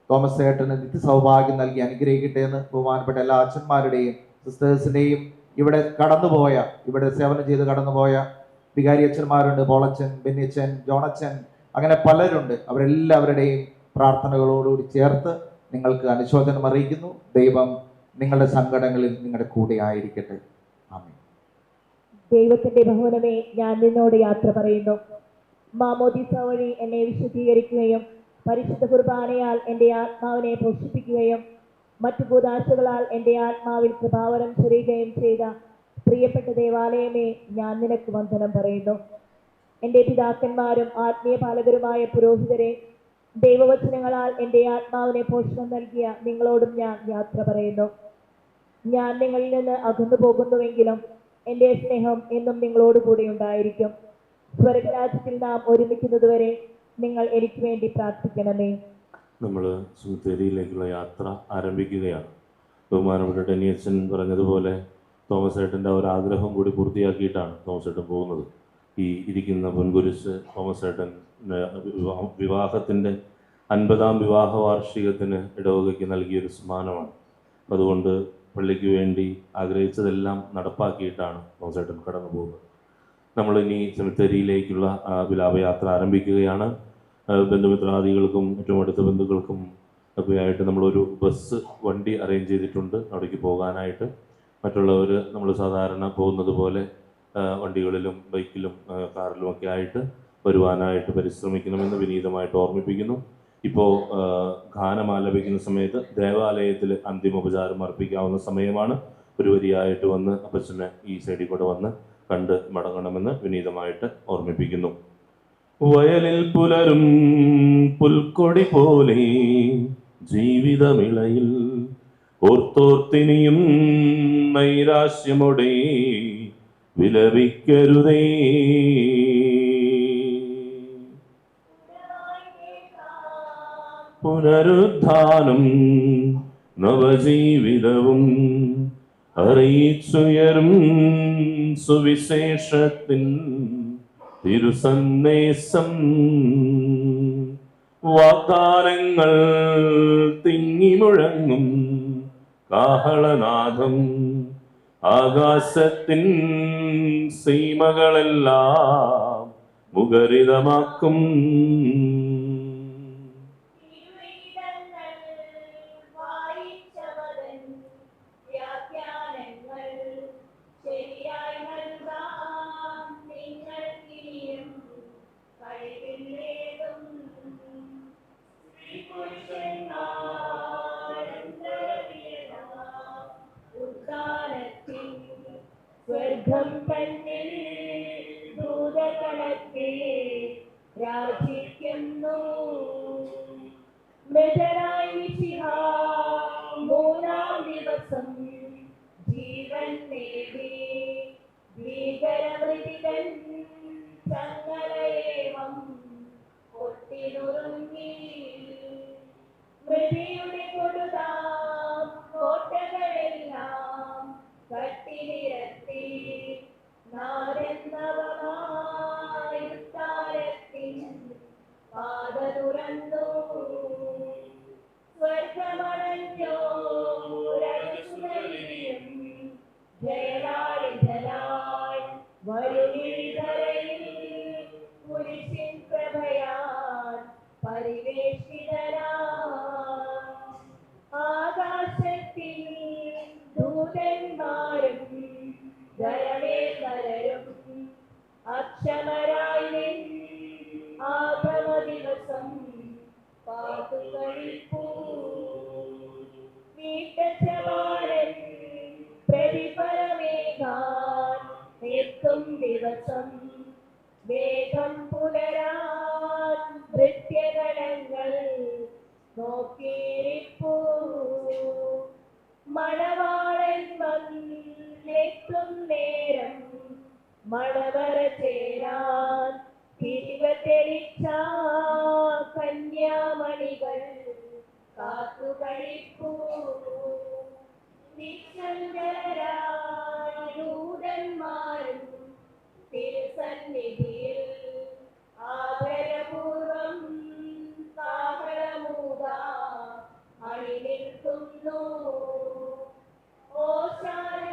തോമസ് ചേട്ടന് നിത്യ സൗഭാഗ്യം നൽകി അനുഗ്രഹിക്കട്ടെ എന്ന് ബഹുമാനപ്പെട്ട എല്ലാ അച്ഛന്മാരുടെയും സിസ്റ്റേഴ്സിൻ്റെയും ഇവിടെ കടന്നുപോയ, ഇവിടെ സേവനം ചെയ്ത് കടന്നുപോയ വികാരി അച്ഛന്മാരുണ്ട്. പോളച്ചൻ, ബെന്നിച്ചൻ, ജോണച്ചൻ, അങ്ങനെ പലരുണ്ട്. അവരെല്ലാവരുടെയും പ്രാർത്ഥനകളോടുകൂടി ചേർത്ത് നിങ്ങൾക്ക് അനുശോചനം അറിയിക്കുന്നു. ദൈവം നിങ്ങളുടെ സങ്കടങ്ങളിൽ നിങ്ങളുടെ കൂടെ ആയിരിക്കട്ടെ. ആമേൻ. ദൈവത്തിന്റെ ഭവനമേ, ഞാൻ നിന്നോട് യാത്ര പറയുന്നു. മാമോദീസ വഴി എന്നെ വിശുദ്ധീകരിക്കുകയും പരിശുദ്ധ കുർബാനയാൽ എൻ്റെ ആത്മാവിനെ പോഷിപ്പിക്കുകയും മറ്റു കൂദാശകളാൽ എൻ്റെ ആത്മാവിൽ കൃപാവരം ചൊരിയുകയും ചെയ്ത പ്രിയപ്പെട്ട ദേവാലയമേ, ഞാൻ നിനക്ക് വന്ദനം പറയുന്നു. എൻ്റെ പിതാക്കന്മാരും ആത്മീയ പാലകരുമായ പുരോഹിതരെ, ദൈവവചനങ്ങളാൽ എൻ്റെ ആത്മാവിനെ പോഷണം നൽകിയ നിങ്ങളോടും ഞാൻ യാത്ര പറയുന്നു. ഞാൻ നിങ്ങളിൽ നിന്ന് അകന്നു പോകുന്നുവെങ്കിലും എൻ്റെ സ്നേഹം എന്നും നിങ്ങളോട് കൂടെ ഉണ്ടായിരിക്കും. സ്വർഗരാജ്യത്തിൽ നാം ഒരുമിക്കുന്നതുവരെ നിങ്ങൾ എനിക്ക് വേണ്ടി പ്രാർത്ഥിക്കണമേ. നമ്മൾ സുത്തേരിയിലേക്കുള്ള യാത്ര ആരംഭിക്കുകയാണ്. ബഹുമാനപ്പെട്ട ഡെനിയച്ചൻ പറഞ്ഞതുപോലെ തോമസ് ഏട്ടൻ്റെ ഒരു ആഗ്രഹം കൂടി പൂർത്തിയാക്കിയിട്ടാണ് തോമസ് ഏട്ടൻ പോകുന്നത്. ഈ ഇരിക്കുന്ന പൊൻകുരിശ് തോമസ് ഏട്ടൻ വിവാഹത്തിൻ്റെ 50-ാം വിവാഹ വാർഷികത്തിന് ഇടവകയ്ക്ക് നൽകിയൊരു സമ്മാനമാണ്. അതുകൊണ്ട് പള്ളിക്ക് വേണ്ടി ആഗ്രഹിച്ചതെല്ലാം നടപ്പാക്കിയിട്ടാണ് തോമസ് ഏട്ടൻ കടന്നു പോകുന്നത്. നമ്മളിനി സെമിത്തേരിയിലേക്കുള്ള വിലാപയാത്ര ആരംഭിക്കുകയാണ്. ബന്ധുമിത്രാദികൾക്കും ഏറ്റവും അടുത്ത ബന്ധുക്കൾക്കും ഒക്കെ ആയിട്ട് നമ്മളൊരു ബസ് വണ്ടി അറേഞ്ച് ചെയ്തിട്ടുണ്ട് അവിടേക്ക് പോകാനായിട്ട്. മറ്റുള്ളവർ നമ്മൾ സാധാരണ പോകുന്നത് പോലെ വണ്ടികളിലും ബൈക്കിലും കാറിലും ഒക്കെ ആയിട്ട് വരുവാനായിട്ട് പരിശ്രമിക്കണമെന്ന് വിനീതമായിട്ട് ഓർമ്മിപ്പിക്കുന്നു. ഇപ്പോൾ ഗാനം ആലപിക്കുന്ന സമയത്ത് ദേവാലയത്തിൽ അന്തിമോപചാരം അർപ്പിക്കാവുന്ന സമയമാണ്. ഒരു വരിയായിട്ട് വന്ന് അപ്പച്ചനെ ഈ സൈഡിൽ കൂടെ വന്ന് കണ്ട് മടങ്ങണമെന്ന് വിനീതമായിട്ട് ഓർമ്മിപ്പിക്കുന്നു. വയലിൽ പുലരും പുൽക്കൊടി പോലെ ജീവിതമിളയിൽ ഓർത്തോർത്തിനിയും നൈരാശ്യമോടെ വിലപിക്കരുതേ. പുനരുദ്ധാനം നവജീവിതവും അറിയിച്ചുയരും സുവിശേഷത്തിൻ തിരുസന്ദേശം. വാഗ്ദാനങ്ങൾ തിങ്ങിമുഴങ്ങും കാഹളനാദം ആകാശത്തിൻ സീമകളെല്ലാം മുഖരിതമാക്കും. സ്വർഗം തന്നിൽ ദൂതഗണത്തെ രാജിക്കുന്നു. മൃതരായി മിശിഹ മൂന്നാം ദിവസം ജീവൻ നേടി. ഭീകരമൃതികൻ ചങ്ങലയേവം കൊട്ടിനുറുങ്ങി. മൃതിയുടെ കൊടുതാം കോട്ടകളെല്ലാം കട്ടിനിരത്തി. നാരെന്നവമായുത്താരത്തിൻ പാത തുറന്നു. സ്വർഗമണഞ്ഞോരസുതരിയും ജയലാളിതനായി വരുണിധരയിൽ കുരിശിൻ പ്രഭയാൽ പരിവേഷിതനാ. ആകാശത്തിൽ ദൂതന്മാരും ധരണേതരരും അക്ഷമരായി ആഗമ ദിവസം പാതുകളിപ്പൂ. വീട്ടച്ചമാരൻ പ്രതിഫലമേകാൻ എത്തും ദിവസം. വേഗം പുലരാൻ ഭൃത്യഗണങ്ങൾ നോക്കിയിരിപ്പൂ. മണവാളൻ വന്നെത്തും നേരം മണവറ ചേരാൻ തിരികെളിച്ച കന്യാമണികൾ കാത്തുകളിപ്പൂ. നിശ്ചലരായൂതന്മാരും തിരുസന്നിധിയിൽ ആദരപൂർവം കാഹളമൂതാ അണിനിൽക്കുന്നു. ഓശാന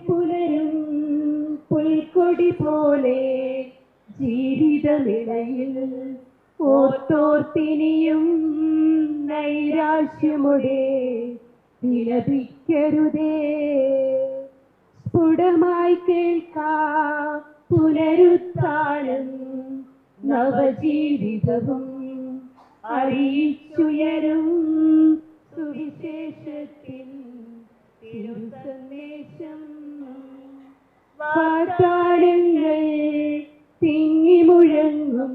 പുലരും പുൽക്കൊടി പോലെ ജീവിതവിളയിൽ ഓർത്തോർത്തിനിയും നൈരാശ്യമുടെ വിലപിക്കരുതേ. സ്ഫുടമായി കേൾക്കാം പുനരുത്ഥാനം, നവജീവിതവും അറിയിച്ചുയരും സുവിശേഷത്തിൻ തിരുസന്ദേശം. വാഗ്ദാനങ്ങൾ തിങ്ങിമുഴങ്ങും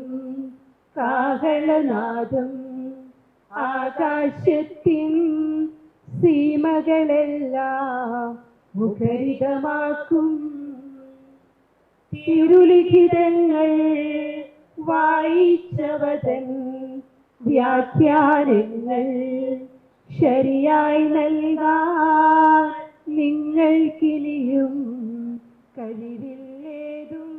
കാഹളനാദം ആകാശത്തിൻ സീമകളെല്ലാം മുഖരിതമാക്കും. തിരുലിഖിതങ്ങൾ വായിച്ചവതൻ വ്യാഖ്യാനങ്ങൾ ശരിയായി നൽകാൻ നിങ്ങൾക്കിനിയും കഴിവില്ലേതും.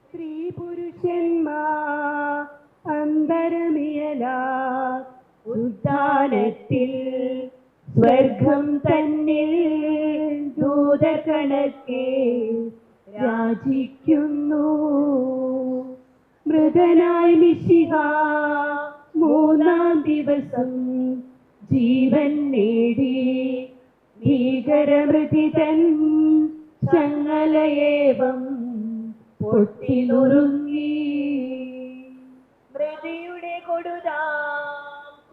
സ്ത്രീ പുരുഷന്മാർ അന്തരമിയല ഉദ്ധാനത്തിൽ സ്വർഗം തന്നിൽ ദൂതകണക്കെ രാജിക്കുന്നു. മൃതനായി മിശിഹ മൂന്നാം ദിവസം ജീവൻ നേടി. ഭീകരമൃതിതൻ ചങ്ങലയേവം പൊട്ടിനുറുങ്ങി. മൃതിയുടെ കൊടുതാം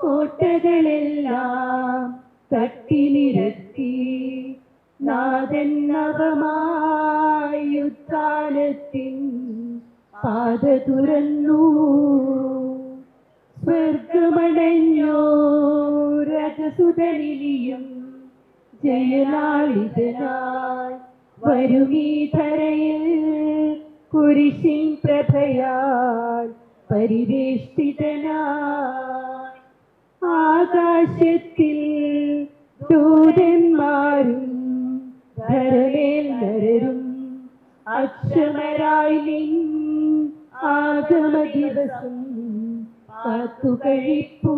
കോട്ടകളെല്ലാം തട്ടി നിരത്തി. നാഥൻ നവമായി ഉത്ഥാനത്തിൻ പാത തുറന്നു. സ്വർഗമടഞ്ഞോരകസുതനിലിയും ജയലാളിതനായി വരുമീ ധരയിൽ കുരിശിൻ പ്രഭയാൽ പരിവേഷ്ടിതനായി. ആകാശത്തിൽ ദൂതന്മാരും ധരമേൽ നരരും അക്ഷമരായി നിൻ ആഗമ ദിവസം കാത്തുകഴിപ്പൂ.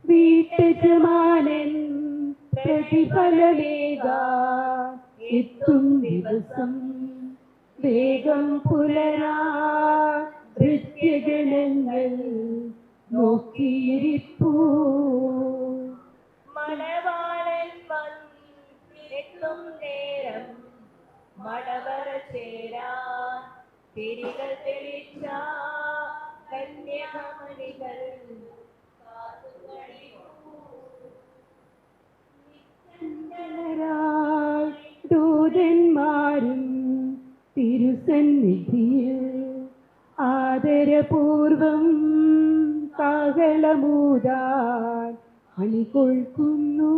വീട്ടജമാനൻ പ്രതിഫലമേകാൻ എത്തും ദിവസം വേഗം പുലരാൻ ഭൃത്യഗണങ്ങൾ നോക്കിയിരിപ്പൂ. മണവാളൻ വന്നെത്തും നേരം മടവറ ചേരാൻ തിരികൾ തെളിച്ച കന്യാമണികൾ ദൂതന്മാരും തിരുസന്നിധിയിൽ ആദരപൂർവം കാഹളമൂതാൻ അണികൊൾക്കുന്നു.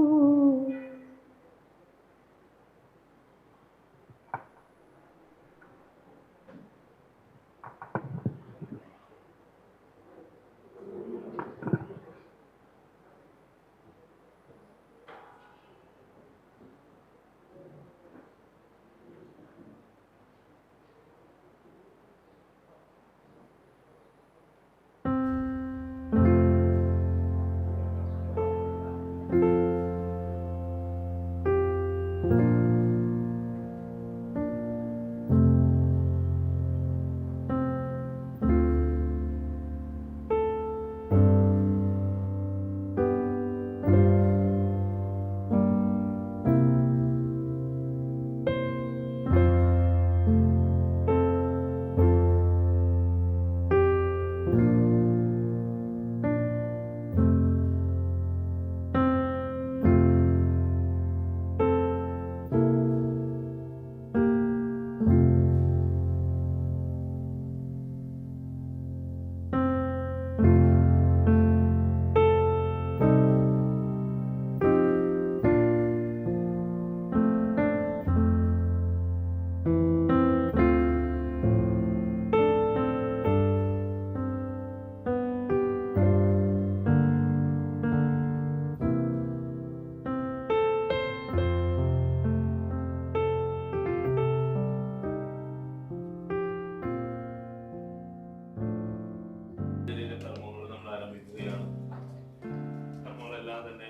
കർമ്മങ്ങളെല്ലാം തന്നെ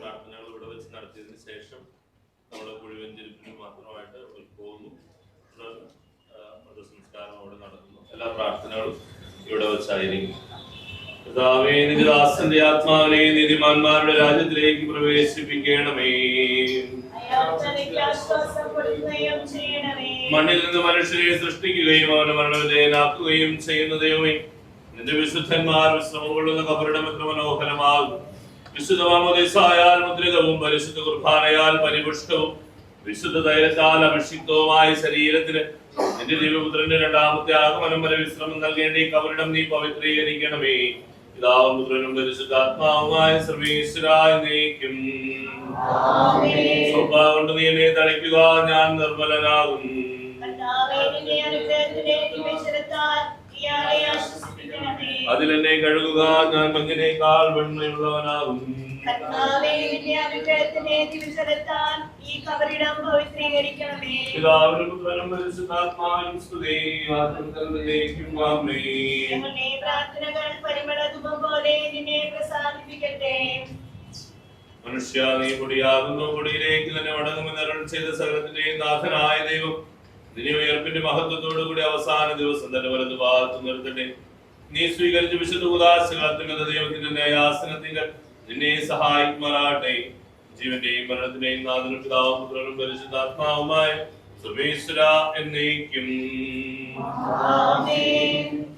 പ്രാർത്ഥനകൾ ഇവിടെ വെച്ച് നടത്തിയതിനു ശേഷം നമ്മൾ കുഴിവെഞ്ചിരിപ്പിന് മാത്രമായിട്ട് പോകുന്നു. മതസംസ്കാരം അവിടെ നടക്കുന്നു. എല്ലാ പ്രാർത്ഥനകളും ഇവിടെ വെച്ചായിരിക്കും. കർത്താവേ, നിന്റെ ദാസന്റെ ആത്മാവിനെ നീതിമാന്മാരുടെ രാജ്യത്തിലേക്ക് പ്രവേശിപ്പിക്കണമേ. മണ്ണിൽ നിന്ന് മനുഷ്യനെ സൃഷ്ടിക്കുകയും അവനെ മരണവിധേയനാക്കുകയും ചെയ്യുന്ന ദൈവമേ, നിന്റെ വിശുദ്ധന്മാർ വിശ്രമം കൊള്ളുന്ന കബറിടം എത്ര മനോഹരമാകും. വിശുദ്ധ മാമോദീസായാൽ മുദ്രിതവും പരിശുദ്ധ കുർബാനയാൽ പരിപുഷ്ടവും വിശുദ്ധ തൈലത്താൽ അഭിഷിക്തവുമായ ശരീരത്തിന് നിന്റെ ദിവപുത്രന്റെ രണ്ടാമത്തെ ആഗമനം വരെ വിശ്രമം നൽകേണ്ട ഈ കബറിടം നീ പവിത്രീകരിക്കണമേ. പിതാവും പുത്രനും പരിശുദ്ധാത്മാവുമായ സർവീശ്വരായ നീക്കും സ്വഭാവം കൊണ്ട് നീ എന്നെ തളിക്കുക, ഞാൻ നിർമ്മലനാകും. അതിലെന്നെ കഴുകുക, ഞാൻ മഞ്ഞിനേക്കാൾ വെണ്മയുള്ളവനാകും. പിതാവിനും പുത്രനും പരിശുദ്ധാത്മാവിനും സ്തുതി. മനുഷ്യ, നീ പൊടിയാകുന്നു, പൊടിയിലേക്ക് തന്നെ മടങ്ങുമെന്ന് അരുൾ ചെയ്ത സകലത്തിന്റെയും നാഥനായ ദൈവം നിന്നെ ഉയർപ്പിന്റെ മഹത്വത്തോടുകൂടി അവസാന ദിവസം തന്നെ വലതു ഭാഗത്ത് നിർത്തട്ടെ. നീ സ്വീകരിച്ച വിശുദ്ധ ഉദാസനത്തിന്റെ ദൈവത്തിന്റെ ന്യായാസനത്തിൽ നിന്നെ സഹായിക്കുമാറാട്ടെ. ജീവന്റെയും മരണത്തിന്റെയും നാഥനും പിതാവും പുത്രനും പരിശുദ്ധാത്മാവുമായ സർവേശ്വര എന്നേക്കും.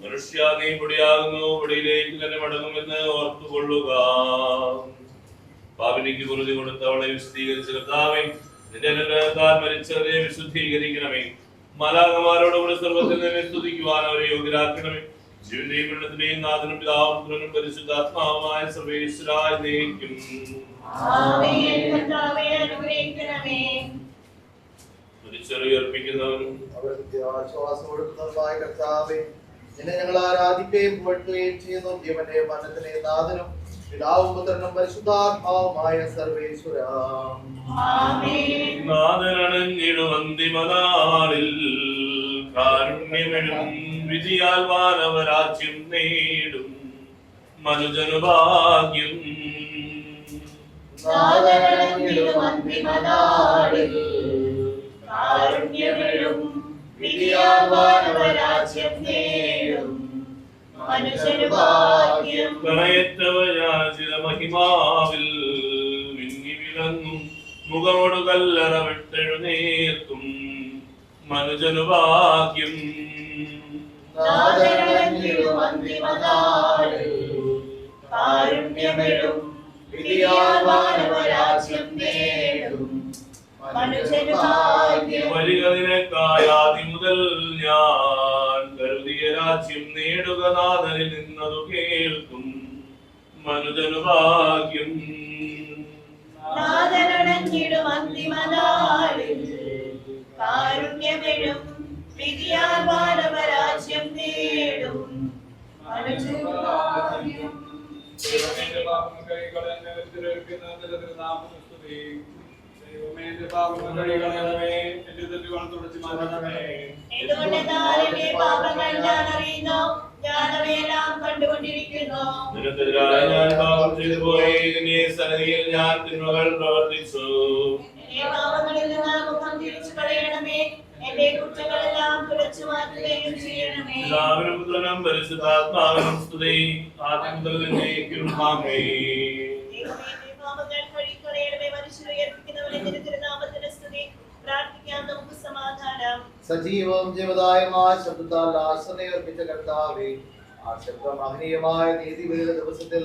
മനുഷ്യ, നീ പൊടിയാകുന്നു, പൊടിയിലേക്ക് തന്നെ മടങ്ങുമെന്ന് ഓർത്തുകൊള്ളുക. പാപിനിക്ക് കുറുതി കൊടുത്തവളെ വിശദീകരിച്ച കർത്താവേ, നിന്റെ അനുഗ്രഹത്താൽ മരിച്ചവരെ വിശുദ്ധീകരിക്കണമേ. മാലാഖമാരോടുകൂടി സ്വർഗ്ഗത്തിൽ നിന്നെ സ്തുതിക്കുവാൻ അവരെ യോഗ്യരാക്കണമേ. ജീവന്റെയും മരണത്തിന്റെയും നാഥനും പിതാവും പുത്രനും പരിശുദ്ധാത്മാവുമായ സർവേശ്വരായ എന്നേക്കും. മരിച്ചറിയർപ്പിക്കുന്നവനും ആശ്വാസം കൊടുക്കുന്നതുമായ കർത്താവേ, നിന്നെ ഞങ്ങൾ ആരാധിക്കുകയും പുകഴ്ത്തുകയും ചെയ്യുന്നു. ജീവന്റെയും മരണത്തിന്റെയും നാഥനും പിതാവും പുത്രനും പരിശുദ്ധാത്മാവുമായ സർവേശ്വരാ. നാഥനണഞ്ഞിടുവന്തിമനാളിൽ കാരുണ്യമെഴും വിധിയാൽ വാനവരാജ്യം നേടും മനുജനു ഭാഗ്യം. നാഥനണഞ്ഞിടുവന്തിമനാളിൽ കാരുണ്യമെഴും വിധിയാൽ വാനവരാജ്യം നേടും മനുജനു ഭാഗ്യം. പ്രണയറ്റവയാചിത മഹിമാവിൽ വിങ്ങി വിളങ്ങും മുഖമോടു കല്ലറ വിട്ടെഴുന്നേർക്കും മനുജനു ഭാഗ്യം. നാഥനണഞ്ഞിടുവന്തിമനാളിൽ കാരുണ്യമെഴും വിധിയാൽ വാനവരാജ്യം നേടും മനുജനു ഭാഗ്യം. വരിക നിനക്കായി ആദി മുതൽ ഞാൻ കരുതിയ രാജ്യം നേടുക, നാഥനിൽ നിന്നതു കേൾക്കും മനുജനു ഭാഗ്യം. നാഥനണഞ്ഞിടുവന്തിമനാളിൽ കാരുണ്യമെഴും വിധിയാൽ വാനവരാജ്യം നേടും മനുജനു ഭാഗ്യം. നിനക്കെതിരായി ഞാൻ പാപം ചെയ്തു പോയി, നിന്റെ സന്നിധിയിൽ ഞാൻ തിന്മകൾ പ്രവർത്തിച്ചു. പിതാവിനും പുത്രനും പരിശുദ്ധാത്മാവിനും സ്തുതി, ആദ്യം മുതൽ എന്നേക്കും. ആമേൻ. സജീവവും ജീവദായകമായ ശബ്ദത്താൽ ആശ്രനെ അർപ്പിച്ച കർത്താവേ, ആ ശബ്ദം മഹനീയമായ നീതിവിധിയുടെ ദിവസത്തിൽ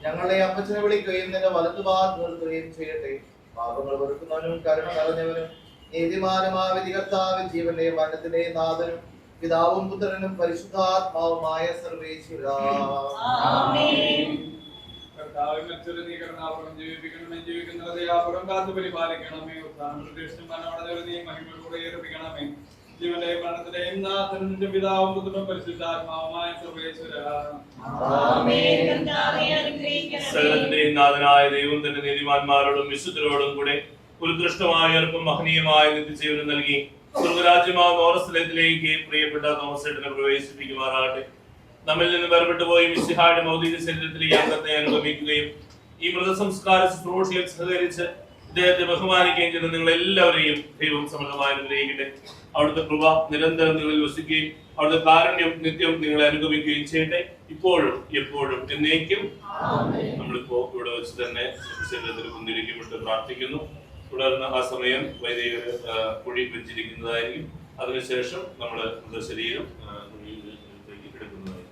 ഞങ്ങളെ അപ്പച്ചനെ വിളിക്കുകയും നിന്റെ വലതുഭാഗത്ത് നിർത്തുകയും ചെയ്യട്ടെ. പാപങ്ങൾ വെറുക്കുന്നവനും കരുണ നിറഞ്ഞവനും നീതിമാനുമായ വിധികർത്താവിൻ ജീവന്റെയും മരണത്തിന്റെയും നാഥനും പിതാവും പുത്രനും പരിശുദ്ധാത്മാവുമായ സർവേശ്വരാ. ജീവിപ്പിക്കണമേ, ജീവിക്കുന്നത് യാപുരം കാത്തു പരിപാലിക്കണമേ. ഉത്ഥാനം പ്രതീക്ഷിച്ചും മരണമടഞ്ഞവരെ നീ മഹിമയോടെ ഏൽപ്പിക്കണമേ. ജീവന്റെയും മരണത്തിന്റെയും നാഥനും പിതാവും പുത്രനും പരിശുദ്ധാത്മാവുമായ സർവേശ്വരാ. സകലത്തിന്റെയും നാഥനായ ദൈവം തന്റെ നീതിമാന്മാരോടും വിശുദ്ധരോടും കൂടെ ഉത്കൃഷ്ടമായ അല്പം മഹനീയമായ നിത്യജീവനം നൽകി സ്വർഗരാജ്യമാവുന്ന ഓരസ്ഥലത്തിലേക്ക് പ്രിയപ്പെട്ട തോമസേട്ടനെ പ്രവേശിപ്പിക്കുമാറാകട്ടെ. നമ്മിൽ നിന്ന് വേർപെട്ടു പോയി മിശിഹായുടെ ഭൗതിക ശരീരത്തിൽ ഈ അംഗത്തെ അനുഗമിക്കുകയും ഈ മൃതസംസ്കാര ശുശ്രൂഷയിൽ സഹകരിച്ച് ഇദ്ദേഹത്തെ ബഹുമാനിക്കുകയും ചെയ്യുന്ന നിങ്ങൾ എല്ലാവരെയും ദൈവം സമൃദ്ധമായി അനുഗ്രഹിക്കട്ടെ. അവിടുത്തെ കൃപ നിരന്തരം നിങ്ങളിൽ വസിക്കുകയും അവിടുത്തെ കാരുണ്യം നിത്യം നിങ്ങളെ അനുഗമിക്കുകയും ചെയ്യട്ടെ, ഇപ്പോഴും എപ്പോഴും എന്നേക്കും. നമ്മളിപ്പോ ഇവിടെ വെച്ച് തന്നെ ശരീരത്തിൽ കുന്തിരിക്കപ്പെട്ട് പ്രാർത്ഥിക്കുന്നു. തുടർന്ന് ആ സമയം വൈദികർ കുഴി വെച്ചിരിക്കുന്നതായിരിക്കും. അതിനുശേഷം നമ്മൾ ശരീരം എടുക്കുന്നതായിരിക്കും.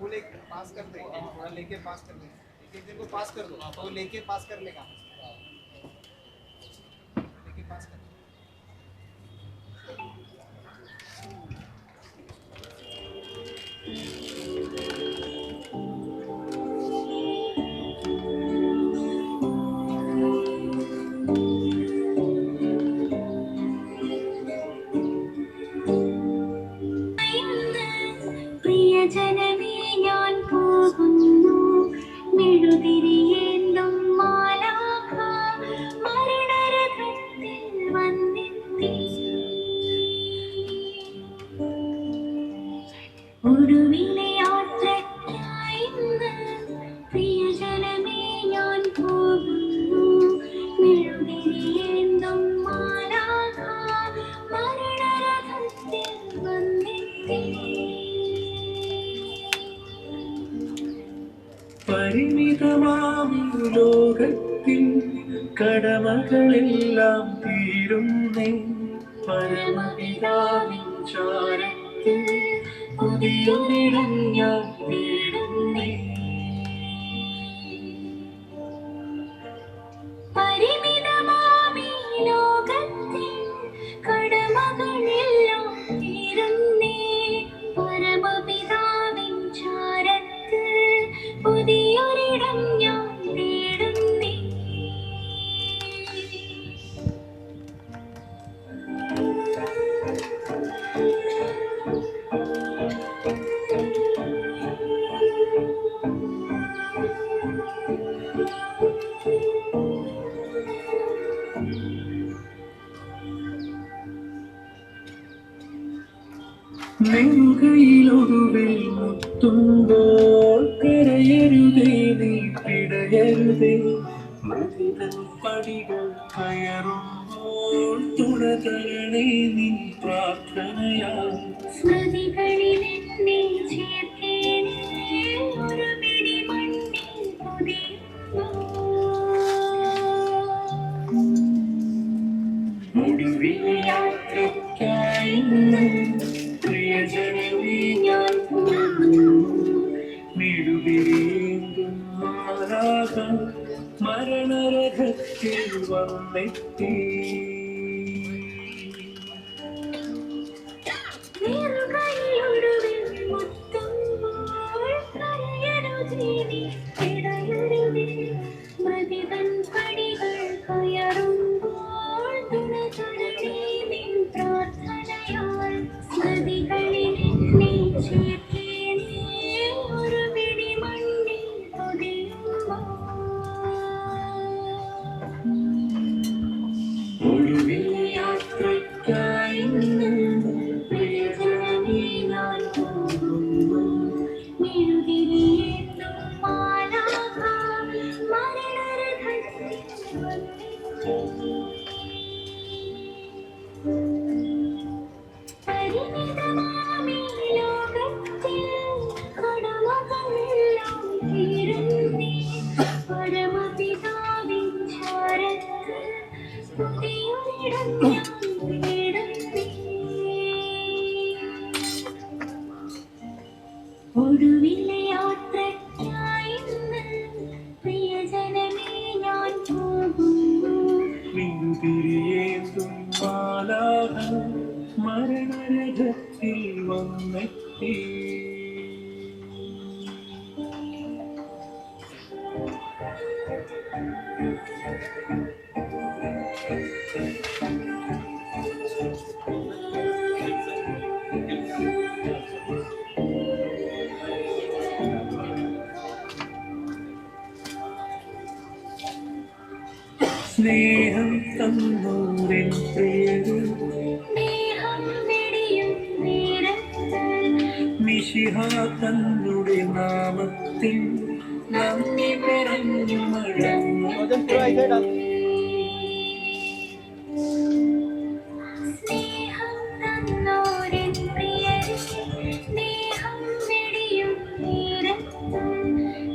वो लेके पास कर दे, थोड़ा लेके पास कर दे, एक दिन को पास कर दो, तो लेके पास कर लेगा, लेके पास कर। പ്രിയജനമേ ഞാൻ പോകുന്നു മെഴുതിരിയേന്തും മാലാഖ മരണരഥത്തിൽ വന്നെത്തി ഒടുവിലെ യാത്രയ്ക്കായി ഇന്ന് പ്രിയജനമേ ഞാൻ പോകുന്നു മെഴുതിരിയേന്തും മാലാഖ മരണരഥത്തിൽ വന്നെത്തി പരിമിതമാമി ലോകത്തിൽ കടമകളെല്ലാം തീരുന്നേ പരമപിതാവിൻ ചാരത്ത് പുതിയൊരിടം ഞാൻ തേടുന്നേ പരിമിതമാമി ലോകത്തിൽ കടമകളെല്ലാം തീരുന്നേ പരമപിതാവിൻ ചാരത്ത് പുതിയൊരിടം ഞാൻ തേടുന്നേ നെറുകയിലൊടുവിൽ മുത്തുമ്പോൾ കരയരുതേ നീ പിടയരുതേ മൃതിതൻ പടികൾ കയറുമ്പോൾ തുണ തരണേ നീ പ്രാർത്ഥനയാൽ സ്മൃതികളിൽ എന്നെ ചേർക്കേണേ ഒരു പിടി മണ്ണിൽ ഒടുവിലെ യാത്രയ്ക്കായി പ്രിയജനമേ ഞാൻ മെഴുതിരിയേന്തും മാലാഖ മരണരഥത്തിൽ വന്നെത്തി നെറുകയിലൊടുവിൽ മുത്തുമ്പോൾ കരയരുതേ നീ പിടയരുതേ മൃതിതൻ പടികൾ കയറുമ്പോൾ തുണ തരണേ നിൻ പ്രാർത്ഥനയാൽ സ്മൃതികളിൽ എന്നെ ചേർക്കേണേ ഒരു പിടി മണ്ണിൽ ഒടുവിലെ യാത്രയ്ക്കായി പ്രിയജനമേ ഞാൻ പോകുന്നു മെഴുതിരിയേന്തും മാലാഖ മരണരഥത്തിൽ പരിമിതമാമി ലോകത്തിൽ കടമകളെല്ലാം തീരുന്നേ പരമപിതാവിൻ ചാരത്ത് പുതിയൊരിടം ഞാൻ തേടുന്നേ ഒടുവിലെ യാത്രയ്ക്കായി ഇന്ന് പ്രിയജനമേ ഞാൻ പോകുന്നു മെഴുതിരിയേന്തും മാലാഖ മരണരഥത്തിൽ വന്നെത്തി സ്നേഹം തന്നൂരിൻ പ്രിയരും സ്നേഹം വെടിയും നേരത്ത് മിശിഹ തന്നുടെ നാമത്തിൽ നന്ദി പറഞ്ഞു മടങ്ങും സ്നേഹം തന്നോരൻ പ്രിയരെ സ്നേഹം വെടിയും നേരത്ത്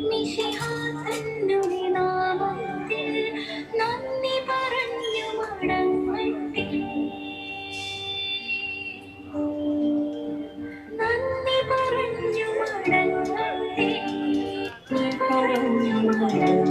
മിശിഹ തന്നുടെ നാമത്തിൽ നന്ദി പറഞ്ഞു മടങ്ങട്ടെ നന്ദി പറഞ്ഞു മടങ്ങട്ടെ മടങ്ങും